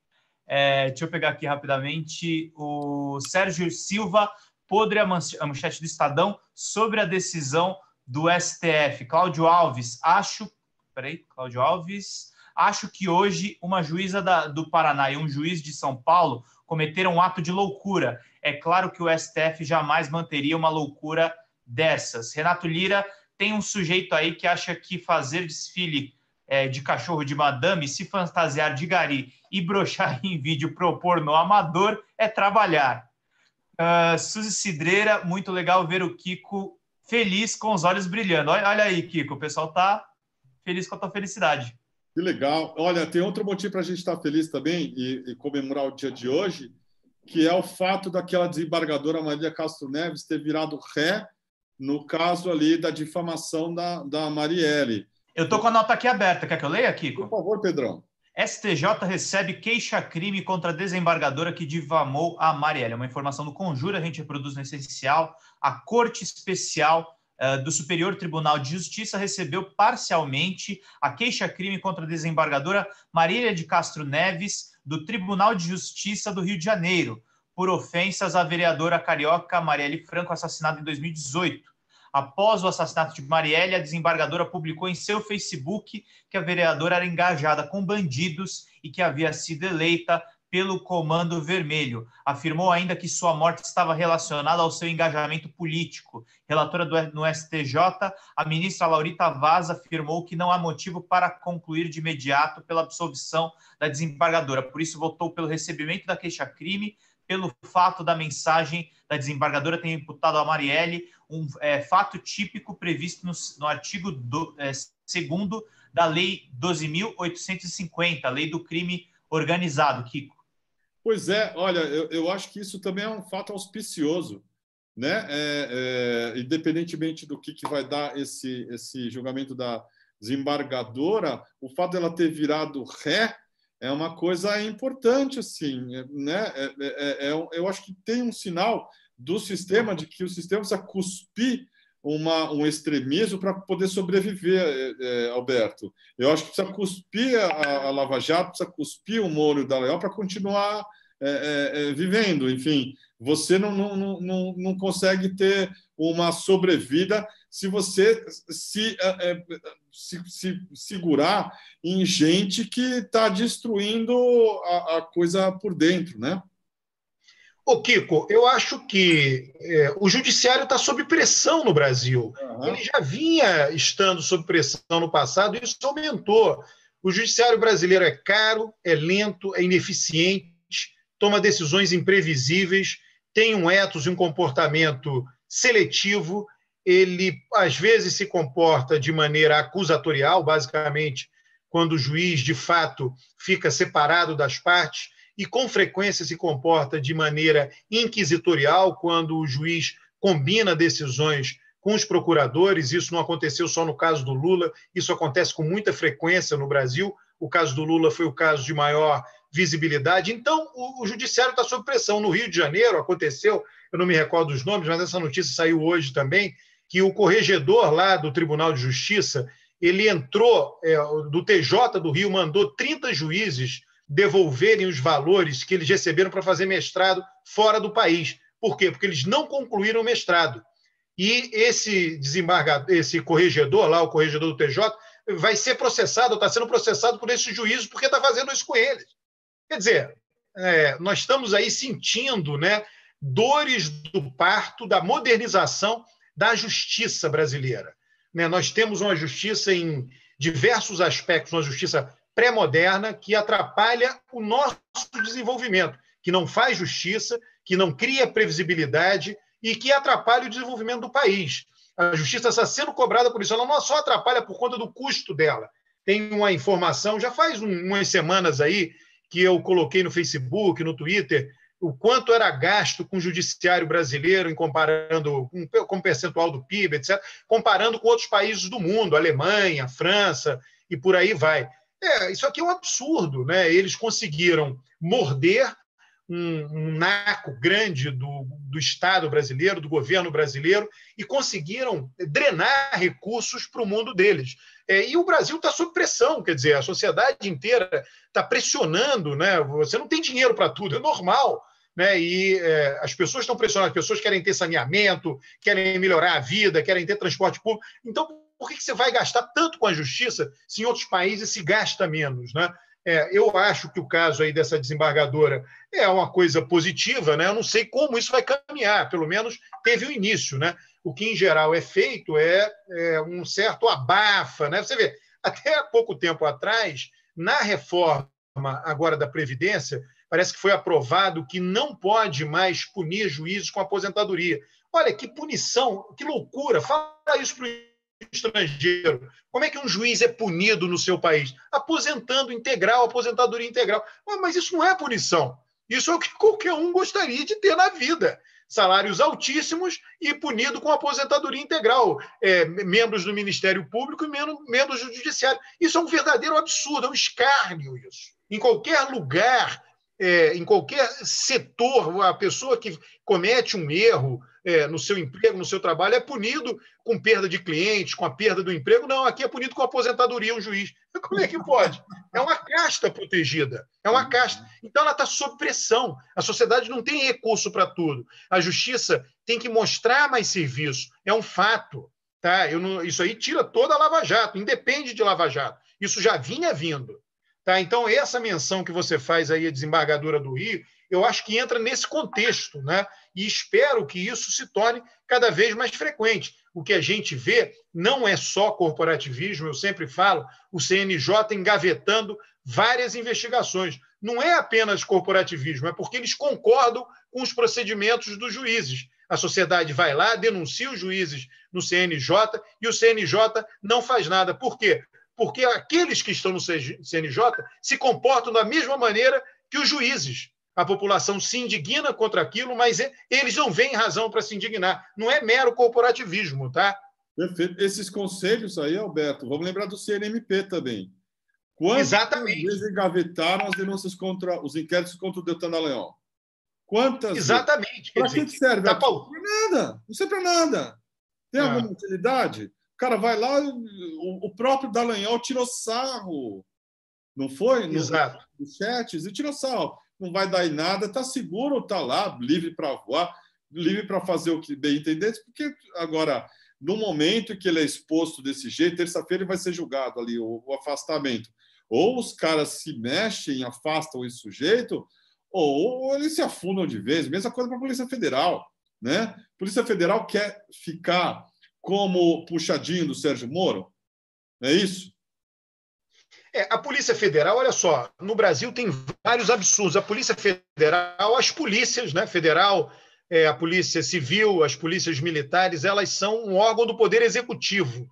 Deixa eu pegar aqui rapidamente. O Sérgio Silva, podre a manchete do Estadão sobre a decisão do STF. Cláudio Alves, acho que hoje uma juíza do Paraná e um juiz de São Paulo cometeram um ato de loucura. É claro que o STF jamais manteria uma loucura dessas. Renato Lira, tem um sujeito aí que acha que fazer desfile de cachorro de madame, se fantasiar de gari e broxar em vídeo pro pornô amador é trabalhar. Suzy Cidreira, muito legal ver o Kiko feliz com os olhos brilhando. Olha aí, Kiko, o pessoal tá feliz com a tua felicidade. Que legal. Olha, tem outro motivo para a gente estar feliz também e comemorar o dia de hoje, que é o fato daquela desembargadora Marília Castro Neves ter virado ré no caso ali da difamação da Marielle. Eu estou com a nota aqui aberta. Quer que eu leia, Kiko? Por favor, Pedrão. STJ recebe queixa-crime contra a desembargadora que difamou a Marielle. É uma informação do Conjura, a gente reproduz no essencial. A Corte Especial do Superior Tribunal de Justiça recebeu parcialmente a queixa-crime contra a desembargadora Marília de Castro Neves, do Tribunal de Justiça do Rio de Janeiro, por ofensas à vereadora carioca Marielle Franco, assassinada em 2018. Após o assassinato de Marielle, a desembargadora publicou em seu Facebook que a vereadora era engajada com bandidos e que havia sido eleita pelo Comando Vermelho. Afirmou ainda que sua morte estava relacionada ao seu engajamento político. Relatora no STJ, a ministra Laurita Vaz afirmou que não há motivo para concluir de imediato pela absolvição da desembargadora. Por isso, votou pelo recebimento da queixa-crime, pelo fato da mensagem da desembargadora ter imputado a Marielle um fato típico previsto no artigo 2º da Lei 12.850, a Lei do Crime Organizado, Kiko. Pois é, olha, eu acho que isso também é um fato auspicioso, né? Independentemente do que vai dar esse julgamento da desembargadora, o fato dela ter virado ré é uma coisa importante, assim, né? Eu acho que tem um sinal do sistema de que o sistema precisa cuspir um extremismo para poder sobreviver, Alberto. Eu acho que precisa cuspir a Lava Jato, precisa cuspir o Moro e o Dallagnol para continuar vivendo. Enfim, você não consegue ter uma sobrevida se você se segurar em gente que está destruindo a coisa por dentro, né? Ô, Kiko, eu acho que o judiciário está sob pressão no Brasil. Uhum. Ele já vinha estando sob pressão no passado e isso aumentou. O judiciário brasileiro é caro, é lento, é ineficiente, toma decisões imprevisíveis, tem um ethos e um comportamento seletivo, ele às vezes se comporta de maneira acusatorial, basicamente, quando o juiz, de fato, fica separado das partes, e com frequência se comporta de maneira inquisitorial, quando o juiz combina decisões com os procuradores. Isso não aconteceu só no caso do Lula, isso acontece com muita frequência no Brasil. O caso do Lula foi o caso de maior visibilidade. Então, o judiciário está sob pressão. No Rio de Janeiro aconteceu, eu não me recordo os nomes, mas essa notícia saiu hoje também, que o corregedor lá do Tribunal de Justiça, ele entrou, do TJ do Rio, mandou 30 juízes devolverem os valores que eles receberam para fazer mestrado fora do país. Por quê? Porque eles não concluíram o mestrado. E esse desembargador, esse corregedor lá, o corregedor do TJ, vai ser processado, está sendo processado por esses juízes porque está fazendo isso com eles. Quer dizer, nós estamos aí sentindo, né, dores do parto, da modernização da justiça brasileira. Né? Nós temos uma justiça em diversos aspectos, uma justiça pré-moderna que atrapalha o nosso desenvolvimento, que não faz justiça, que não cria previsibilidade e que atrapalha o desenvolvimento do país. A justiça está sendo cobrada por isso, ela não só atrapalha por conta do custo dela. Tem uma informação, já faz umas semanas aí, que eu coloquei no Facebook, no Twitter, o quanto era gasto com o judiciário brasileiro, comparando com percentual do PIB, etc., comparando com outros países do mundo, Alemanha, França, e por aí vai. Isso aqui é um absurdo, né? Eles conseguiram morder um naco grande do Estado brasileiro, do governo brasileiro, e conseguiram drenar recursos para o mundo deles. E o Brasil está sob pressão, quer dizer, a sociedade inteira está pressionando, né? Você não tem dinheiro para tudo, é normal. Né? E as pessoas estão pressionadas, as pessoas querem ter saneamento, querem melhorar a vida, querem ter transporte público. Então, por que você vai gastar tanto com a justiça se em outros países se gasta menos? Né? Eu acho que o caso aí dessa desembargadora é uma coisa positiva, né? Eu não sei como isso vai caminhar, pelo menos teve o início. Né? O que, em geral, é feito é um certo abafa. Né? Você vê, até há pouco tempo atrás, na reforma agora da Previdência, parece que foi aprovado que não pode mais punir juízes com aposentadoria. Olha, que punição, que loucura. Fala isso para o estrangeiro. Como é que um juiz é punido no seu país? Aposentando integral, aposentadoria integral. Mas isso não é punição. Isso é o que qualquer um gostaria de ter na vida. Salários altíssimos e punido com aposentadoria integral. Membros do Ministério Público e membros do Judiciário. Isso é um verdadeiro absurdo, é um escárnio isso. Em qualquer lugar, em qualquer setor, a pessoa que comete um erro no seu emprego, no seu trabalho, é punido com perda de clientes, com a perda do emprego. Não, aqui é punido com aposentadoria um juiz. Como é que pode? É uma casta protegida. É uma casta. Então, ela está sob pressão. A sociedade não tem recurso para tudo. A justiça tem que mostrar mais serviço. É um fato. Tá? Isso aí tira toda a Lava Jato. Independe de Lava Jato. Isso já vinha vindo. Tá? Então, essa menção que você faz aí, a desembargadora do Rio, eu acho que entra nesse contexto, né? E espero que isso se torne cada vez mais frequente. O que a gente vê não é só corporativismo, eu sempre falo, o CNJ engavetando várias investigações. Não é apenas corporativismo, é porque eles concordam com os procedimentos dos juízes. A sociedade vai lá, denuncia os juízes no CNJ e o CNJ não faz nada. Por quê? Porque aqueles que estão no CNJ se comportam da mesma maneira que os juízes. A população se indigna contra aquilo, mas eles não veem razão para se indignar. Não é mero corporativismo, tá? Perfeito. Esses conselhos aí, Alberto, vamos lembrar do CNMP também. Exatamente. vezes engavetaram as denúncias contra os inquéritos contra o Deltan Dallagnol? Quantas Exatamente. Para que serve tá aquilo? Para nada. Não serve para nada. Tem alguma utilidade? O cara vai lá, o próprio Dallagnol tirou sarro. Não foi? Exato. Nos chats, e tirou sarro. Não vai dar em nada, está seguro, está lá, livre para voar, livre para fazer o que bem entender, porque agora, no momento em que ele é exposto desse jeito, terça-feira ele vai ser julgado ali, o afastamento. Ou os caras se mexem, afastam esse sujeito, ou eles se afundam de vez. Mesma coisa para a Polícia Federal, né? A Polícia Federal quer ficar como puxadinho do Sérgio Moro? É isso? A Polícia Federal, olha só, no Brasil tem vários absurdos. A Polícia Federal, as polícias, né, federal, a Polícia Civil, as polícias militares, elas são um órgão do Poder Executivo.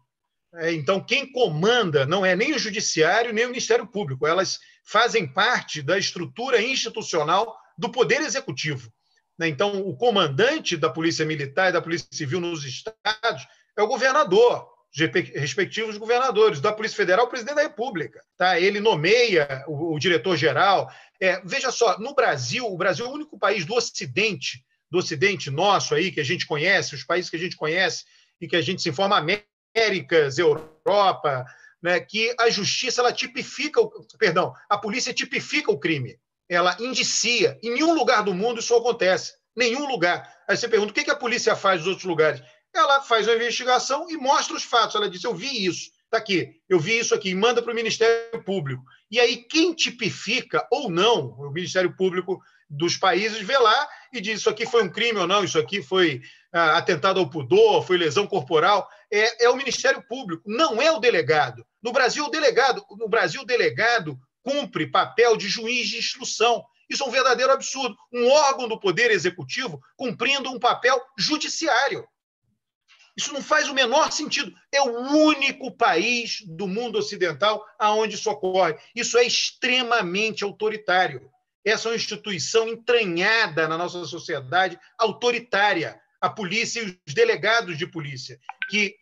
Então, quem comanda não é nem o Judiciário, nem o Ministério Público. Elas fazem parte da estrutura institucional do Poder Executivo. Então, o comandante da Polícia Militar e da Polícia Civil nos estados é o governador, os respectivos governadores. Da Polícia Federal, o presidente da República. Tá? Ele nomeia o diretor-geral. Veja só, no Brasil, o Brasil é o único país do Ocidente nosso aí, que a gente conhece, os países que a gente conhece e que a gente se informa, Américas, Europa, né, que a justiça, ela tipifica, a polícia tipifica o crime. Ela indicia. Em nenhum lugar do mundo isso acontece. Nenhum lugar. Aí você pergunta, o que a polícia faz nos outros lugares? Ela faz uma investigação e mostra os fatos. Ela diz, eu vi isso, está aqui, eu vi isso aqui, e manda para o Ministério Público. E aí quem tipifica ou não, o Ministério Público dos países vê lá e diz, isso aqui foi um crime ou não, isso aqui foi atentado ao pudor, foi lesão corporal. É o Ministério Público, não é o delegado. No Brasil, o delegado cumpre papel de juiz de instrução. Isso é um verdadeiro absurdo. Um órgão do Poder Executivo cumprindo um papel judiciário. Isso não faz o menor sentido. É o único país do mundo ocidental onde isso ocorre. Isso é extremamente autoritário. Essa é uma instituição entranhada na nossa sociedade, autoritária. A polícia e os delegados de polícia, que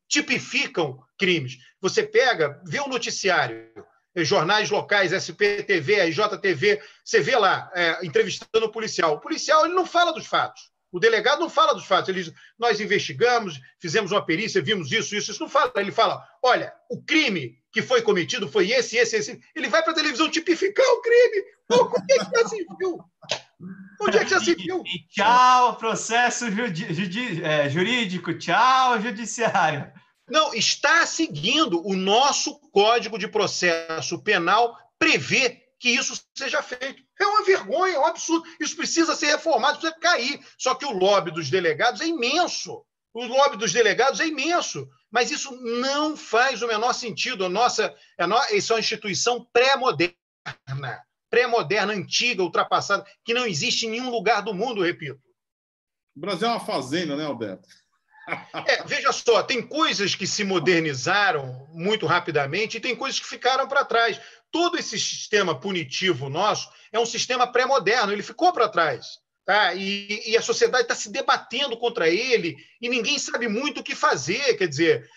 tipificam crimes. Você vê o noticiário, jornais locais, SPTV, RJTV, você vê lá, entrevistando o policial. O policial ele não fala dos fatos. O delegado não fala dos fatos. Ele diz, nós investigamos, fizemos uma perícia, vimos isso. Isso não fala. Ele fala, olha, o crime que foi cometido foi esse. Ele vai para a televisão tipificar o crime. Onde é que já se viu? Onde é que já se viu? E tchau, processo jurídico. Tchau, judiciário. Não, está seguindo o nosso Código de Processo Penal, prevê que isso seja feito. É uma vergonha, é um absurdo. Isso precisa ser reformado, precisa cair. Só que o lobby dos delegados é imenso. O lobby dos delegados é imenso. Mas isso não faz o menor sentido. Isso é uma instituição pré-moderna, antiga, ultrapassada, que não existe em nenhum lugar do mundo, repito. O Brasil é uma fazenda, né, Alberto? Veja só, tem coisas que se modernizaram muito rapidamente e tem coisas que ficaram para trás. Todo esse sistema punitivo nosso é um sistema pré-moderno, ele ficou para trás. Tá? E a sociedade está se debatendo contra ele e ninguém sabe muito o que fazer. Quer dizer,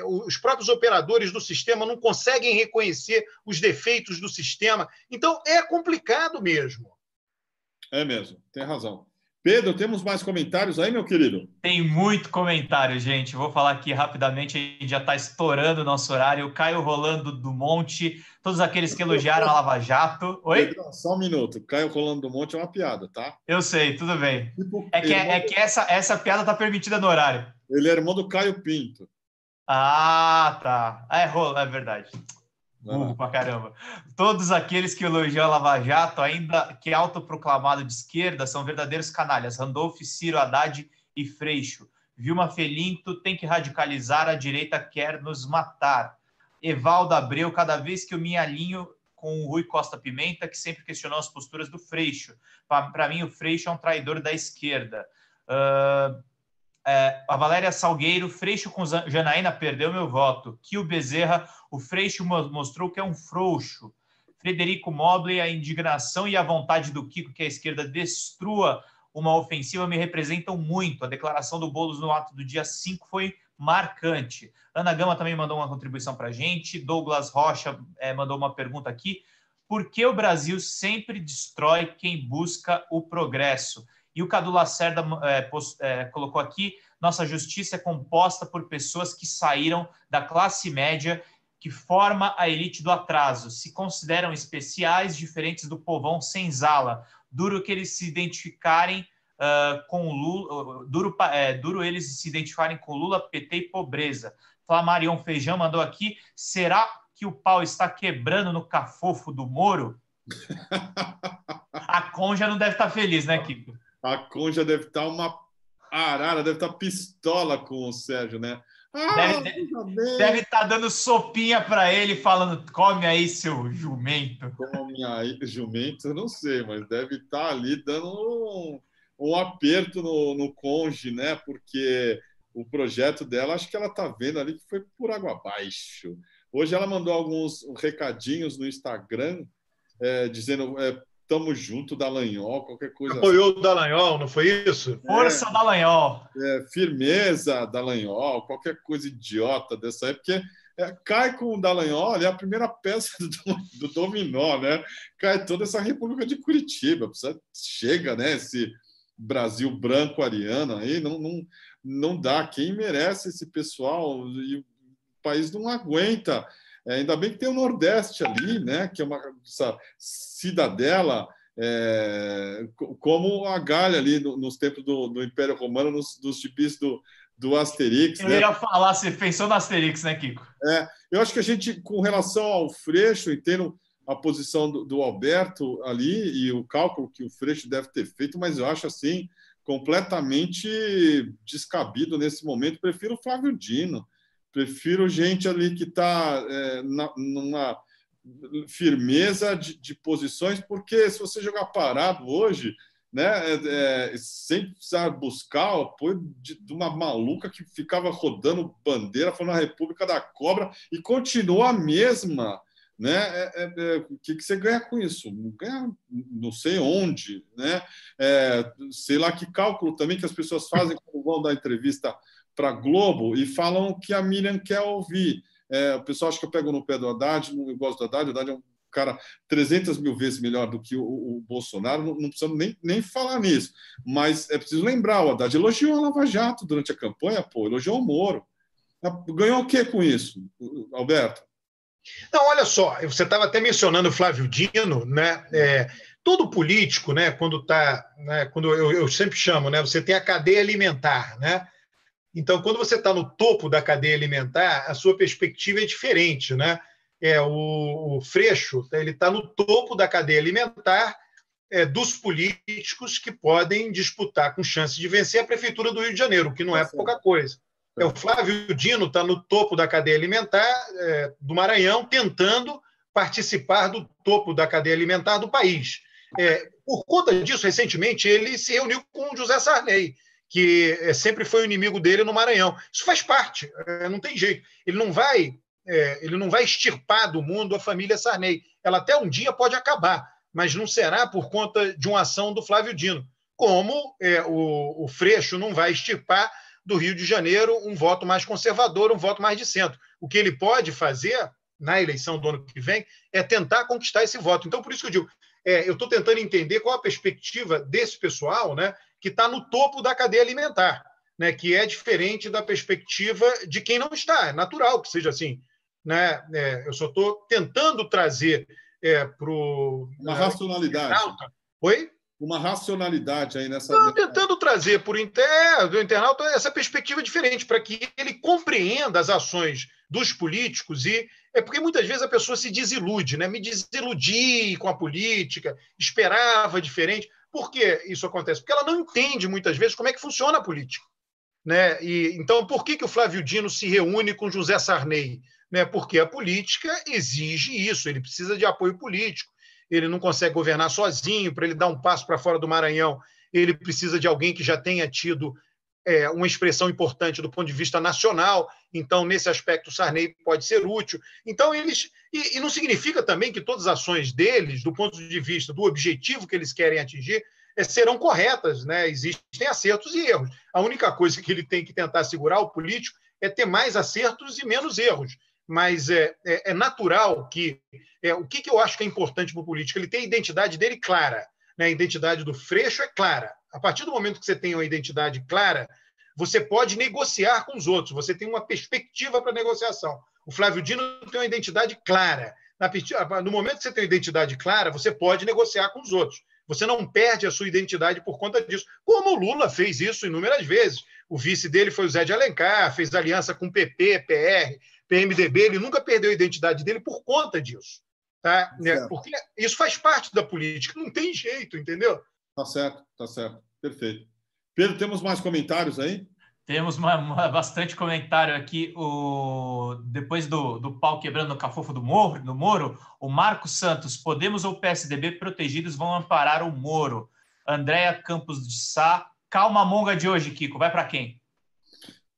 os próprios operadores do sistema não conseguem reconhecer os defeitos do sistema. Então, é complicado mesmo. É mesmo, tem razão. Pedro, temos mais comentários aí, meu querido? Tem muito comentário, gente. Vou falar aqui rapidamente, a gente já está estourando o nosso horário. O Caio Rolando do Monte, todos aqueles que elogiaram a Lava Jato. Oi? Pedro, só um minuto. Caio Rolando do Monte é uma piada, tá? Eu sei, tudo bem. É que essa piada está permitida no horário. Ele é irmão do Caio Pinto. Ah, tá. É verdade. Burro pra caramba. Todos aqueles que elogiam a Lava Jato, ainda que autoproclamado de esquerda, são verdadeiros canalhas. Randolph, Ciro, Haddad e Freixo. Vilma Felinto tem que radicalizar, a direita quer nos matar. Evaldo Abreu, cada vez que eu me alinho com o Rui Costa Pimenta, que sempre questionou as posturas do Freixo. Para mim, o Freixo é um traidor da esquerda. A Valéria Salgueiro, Freixo com Janaína perdeu meu voto. Kio Bezerra, o Freixo mostrou que é um frouxo. Frederico Mobley, a indignação e a vontade do Kiko que a esquerda destrua uma ofensiva me representam muito. A declaração do Boulos no ato do dia 5 foi marcante. Ana Gama também mandou uma contribuição para a gente. Douglas Rocha mandou uma pergunta aqui. Por que o Brasil sempre destrói quem busca o progresso? E o Cadu Lacerda colocou aqui, nossa justiça é composta por pessoas que saíram da classe média, que forma a elite do atraso, se consideram especiais, diferentes do povão senzala. Duro que eles se identificarem com Lula, duro eles se identificarem com Lula, PT e pobreza. Flamarion Feijão mandou aqui, será que o pau está quebrando no cafofo do Moro? A Conja não deve estar feliz, né, Kiko? A Conja deve estar uma arara, deve estar pistola com o Sérgio, né? Deve estar dando sopinha para ele, falando, come aí, seu jumento. Come aí, jumento, eu não sei, mas deve estar ali dando um aperto no Conge, né? Porque o projeto dela, acho que ela está vendo ali que foi por água abaixo. Hoje ela mandou alguns recadinhos no Instagram, dizendo... Tamo junto, Dallagnol, qualquer coisa. Apoiou o Dallagnol, não foi isso? Força Dallagnol. Firmeza Dallagnol, qualquer coisa idiota dessa aí, porque cai com o Dallagnol, é a primeira peça do dominó, né? Cai toda essa República de Curitiba. Chega, né? Esse Brasil branco ariano aí, não dá. Quem merece esse pessoal? E o país não aguenta. Ainda bem que tem o Nordeste ali, né? Que é essa cidadela, como a Gália ali nos tempos do Império Romano, nos gibis do Asterix. Eu ia falar, você pensou no Asterix, né, Kiko? Eu acho que a gente, com relação ao Freixo, entendo a posição do Alberto ali e o cálculo que o Freixo deve ter feito, mas eu acho assim completamente descabido nesse momento. Prefiro o Flávio Dino. Prefiro gente ali que está numa firmeza de posições, porque se você jogar parado hoje, né, sem precisar buscar o apoio de uma maluca que ficava rodando bandeira, falando a República da Cobra, e continua a mesma, né? O que você ganha com isso? Ganha não sei onde, né? Sei lá que cálculo também que as pessoas fazem quando vão dar entrevista para a Globo e falam que a Miriam quer ouvir. O pessoal acha que eu pego no pé do Haddad, eu gosto do Haddad, o Haddad é um cara 300 mil vezes melhor do que o Bolsonaro, não precisamos nem falar nisso, mas é preciso lembrar, o Haddad elogiou a Lava Jato durante a campanha, elogiou o Moro. Ganhou o que com isso, Alberto? Não, olha só, você estava até mencionando o Flávio Dino, né? Todo político, né, quando está, né, quando eu sempre chamo, né, você tem a cadeia alimentar, né? Então, quando você está no topo da cadeia alimentar, a sua perspectiva é diferente, né? O Freixo, ele está no topo da cadeia alimentar dos políticos que podem disputar com chance de vencer a Prefeitura do Rio de Janeiro, o que não é pouca coisa. O Flávio Dino está no topo da cadeia alimentar do Maranhão, tentando participar do topo da cadeia alimentar do país. Por conta disso, recentemente, ele se reuniu com o José Sarney, que sempre foi o inimigo dele no Maranhão. Isso faz parte, não tem jeito. Ele não vai extirpar do mundo a família Sarney. Ela até um dia pode acabar, mas não será por conta de uma ação do Flávio Dino. Como o Freixo não vai extirpar do Rio de Janeiro um voto mais conservador, um voto mais de centro. O que ele pode fazer na eleição do ano que vem é tentar conquistar esse voto. Então, por isso que eu digo, eu estou tentando entender qual a perspectiva desse pessoal, né, que está no topo da cadeia alimentar, né, que é diferente da perspectiva de quem não está. É natural que seja assim, né? Eu só estou tentando trazer para uma racionalidade. Oi? Uma racionalidade aí nessa... Não, tentando trazer do internauta essa perspectiva diferente, para que ele compreenda as ações dos políticos. E porque muitas vezes a pessoa se desilude, né? Me desiludi com a política, esperava diferente. Por que isso acontece? Porque ela não entende muitas vezes como é que funciona a política, né? Então, por que o Flávio Dino se reúne com José Sarney? Né? Porque a política exige isso, ele precisa de apoio político. Ele não consegue governar sozinho, para ele dar um passo para fora do Maranhão, ele precisa de alguém que já tenha tido uma expressão importante do ponto de vista nacional. Então, nesse aspecto, o Sarney pode ser útil. Então, eles... E não significa também que todas as ações deles, do ponto de vista do objetivo que eles querem atingir, serão corretas, né? Existem acertos e erros. A única coisa que ele tem que tentar segurar, o político, é ter mais acertos e menos erros. Mas é natural que... o que eu acho que é importante para o político? Ele tem a identidade dele clara, né? A identidade do Freixo é clara. A partir do momento que você tem uma identidade clara, você pode negociar com os outros, você tem uma perspectiva para negociação. O Flávio Dino tem uma identidade clara. No momento que você tem uma identidade clara, você pode negociar com os outros. Você não perde a sua identidade por conta disso. Como o Lula fez isso inúmeras vezes. O vice dele foi o Zé de Alencar, fez aliança com PP, PR, PMDB. Ele nunca perdeu a identidade dele por conta disso. Tá? Porque isso faz parte da política. Não tem jeito, entendeu? Tá certo. Perfeito. Pedro, temos mais comentários aí? Temos bastante comentário aqui. Depois do pau quebrando no cafofo do Moro, o Marcos Santos, Podemos ou PSDB protegidos vão amparar o Moro. Andréa Campos de Sá, calma monga de hoje, Kiko, vai para quem?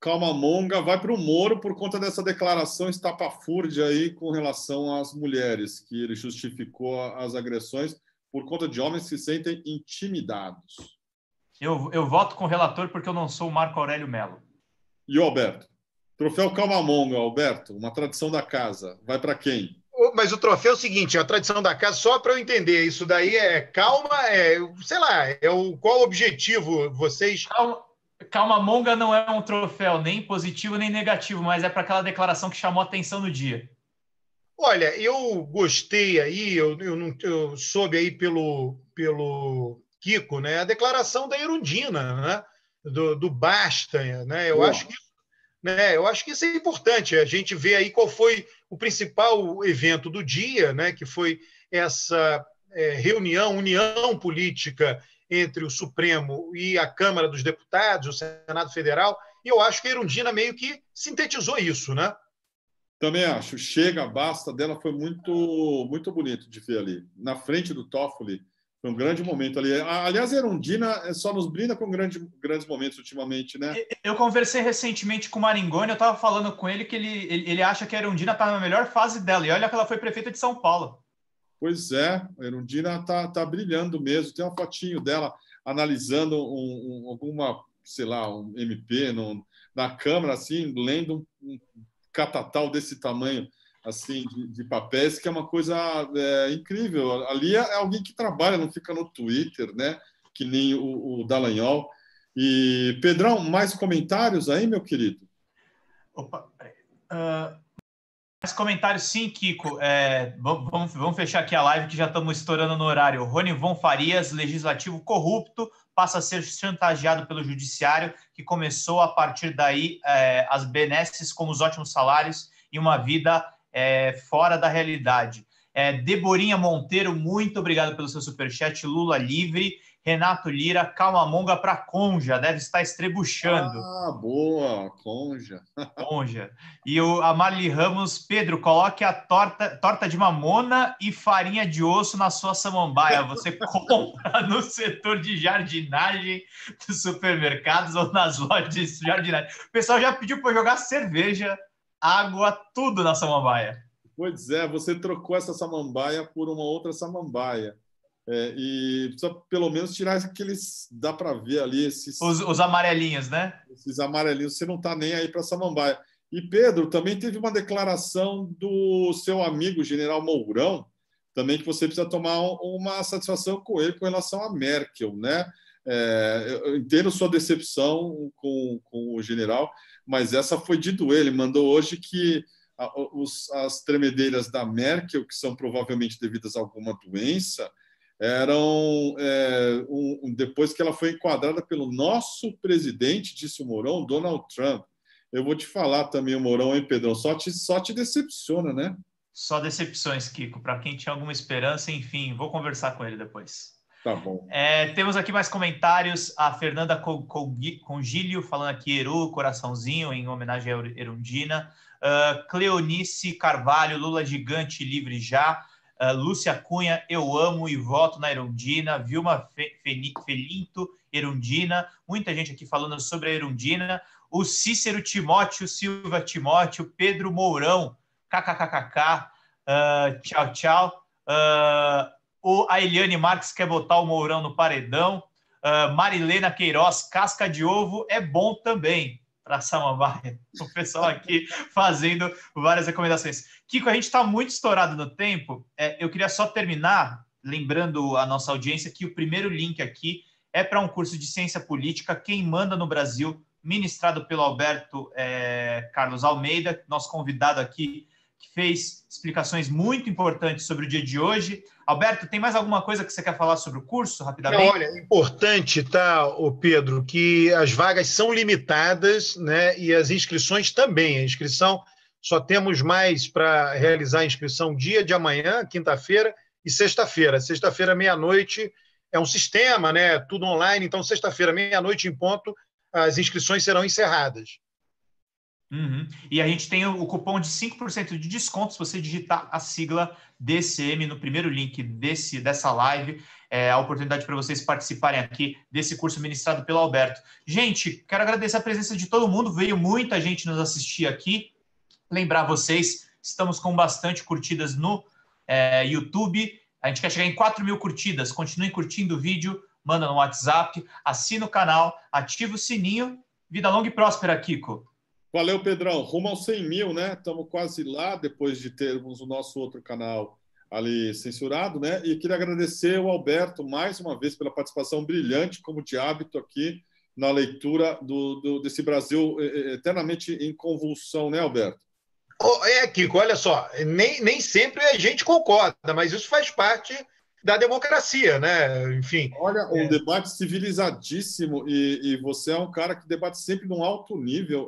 Calma monga, vai para o Moro por conta dessa declaração estapafúrdia aí com relação às mulheres, que ele justificou as agressões por conta de homens que se sentem intimidados. Eu voto com o relator porque eu não sou o Marco Aurélio Mello. E o Alberto? Troféu Calmamonga, Alberto, uma tradição da casa. Vai para quem? Mas o troféu é o seguinte, a tradição da casa, só para eu entender, isso daí calma, sei lá, qual o objetivo vocês... Calmamonga não é um troféu nem positivo nem negativo, mas é para aquela declaração que chamou a atenção no dia. Olha, eu gostei aí, eu soube aí pelo Kiko, né, a declaração da Erundina, né, do basta, né, eu acho que isso é importante, a gente vê aí qual foi o principal evento do dia, né, que foi essa união política entre o Supremo e a Câmara dos Deputados, o Senado Federal, e eu acho que a Erundina meio que sintetizou isso, né? Também acho. Chega, basta dela foi muito, muito bonito de ver ali. Na frente do Toffoli, foi um grande momento ali. Aliás, a Erundina só nos brinda com grandes momentos ultimamente, né? Eu conversei recentemente com o Maringoni, eu estava falando com ele que ele acha que a Erundina está na melhor fase dela. E olha que ela foi prefeita de São Paulo. Pois é, a Erundina tá brilhando mesmo. Tem uma fotinho dela analisando alguma, sei lá, um MP na Câmara, assim, lendo um catatal desse tamanho, assim, de papéis, que é uma coisa incrível. Ali é alguém que trabalha, não fica no Twitter, né? Que nem o Dallagnol. E, Pedrão, mais comentários aí, meu querido? Opa, peraí. Mais comentários sim, Kiko. Vamos fechar aqui a live que já estamos estourando no horário. Ronivon Farias, legislativo corrupto, passa a ser chantageado pelo judiciário, que começou a partir daí as benesses como os ótimos salários e uma vida fora da realidade. Deborinha Monteiro, muito obrigado pelo seu superchat. Lula livre. Renato Lira, Calmamonga para Conja, deve estar estrebuchando. Ah, boa, Conja. Conja. E a Marli Ramos, Pedro, coloque a torta de mamona e farinha de osso na sua samambaia. Você compra no setor de jardinagem dos supermercados ou nas lojas de jardinagem. O pessoal já pediu para jogar cerveja, água, tudo na samambaia. Pois é, você trocou essa samambaia por uma outra samambaia. E precisa pelo menos tirar aqueles, dá para ver ali os amarelinhos, né? Esses amarelinhos, você não está nem aí para samambaia. E Pedro, também teve uma declaração do seu amigo General Mourão, também que você precisa tomar uma satisfação com ele com relação a Merkel, né? Eu entendo sua decepção com o general, mas essa foi de doer. Ele mandou hoje que as tremedeiras da Merkel, que são provavelmente devidas a alguma doença, eram depois que ela foi enquadrada pelo nosso presidente, disse o Mourão, Donald Trump. Eu vou te falar também, o Mourão, hein, Pedrão? Só te decepciona, né? Só decepções, Kiko. Para quem tinha alguma esperança, enfim, vou conversar com ele depois. Tá bom. Temos aqui mais comentários. A Fernanda Congílio falando aqui, Eru, coraçãozinho, em homenagem a Erundina. Cleonice Carvalho, Lula gigante, livre já. Lúcia Cunha, eu amo e voto na Erundina. Vilma Felinto, Erundina. Muita gente aqui falando sobre a Erundina. O Cícero Timóteo, Silva Timóteo, Pedro Mourão, kkkk, tchau, tchau. A Eliane Marques quer botar o Mourão no paredão. Marilena Queiroz, casca de ovo é bom também para Samambaia. O pessoal aqui fazendo várias recomendações. Kiko, a gente está muito estourado no tempo. Eu queria só terminar lembrando a nossa audiência que o primeiro link aqui é para um curso de ciência política, Quem Manda no Brasil, ministrado pelo Alberto Carlos Almeida, nosso convidado aqui, que fez explicações muito importantes sobre o dia de hoje. Alberto, tem mais alguma coisa que você quer falar sobre o curso, rapidamente? Não, olha, é importante, tá, Pedro, que as vagas são limitadas, né, e as inscrições também. A inscrição, só temos mais para realizar a inscrição dia de amanhã, quinta-feira, e sexta-feira. Sexta-feira, meia-noite, é um sistema, né, tudo online, então sexta-feira, meia-noite em ponto, as inscrições serão encerradas. Uhum. E a gente tem o cupom de 5% de desconto se você digitar a sigla DCM no primeiro link dessa live. A oportunidade para vocês participarem aqui desse curso ministrado pelo Alberto. Gente, quero agradecer a presença de todo mundo. Veio muita gente nos assistir aqui. Lembrar vocês, estamos com bastante curtidas no YouTube. A gente quer chegar em 4.000 curtidas. Continuem curtindo o vídeo, manda no WhatsApp, assina o canal, ativa o sininho. Vida longa e próspera, Kiko. Valeu, Pedrão. Rumo aos 100 mil, né? Estamos quase lá, depois de termos o nosso outro canal ali censurado, né? E queria agradecer ao Alberto, mais uma vez, pela participação brilhante, como de hábito aqui, na leitura desse Brasil eternamente em convulsão, né, Alberto? Kiko, olha só, nem sempre a gente concorda, mas isso faz parte da democracia, né? Enfim. Olha, um debate civilizadíssimo e você é um cara que debate sempre num alto nível.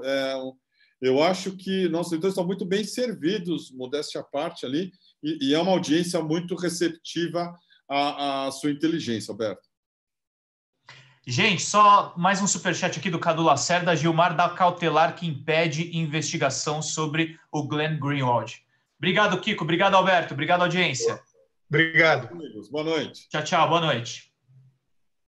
Eu acho que nossos leitores estão muito bem servidos, modéstia à parte ali, e é uma audiência muito receptiva à sua inteligência, Alberto. Gente, só mais um superchat aqui do Cadu Lacerda. Gilmar dá cautelar que impede investigação sobre o Glenn Greenwald. Obrigado, Kiko. Obrigado, Alberto. Obrigado, audiência. Obrigado. Boa noite. Tchau, tchau. Boa noite.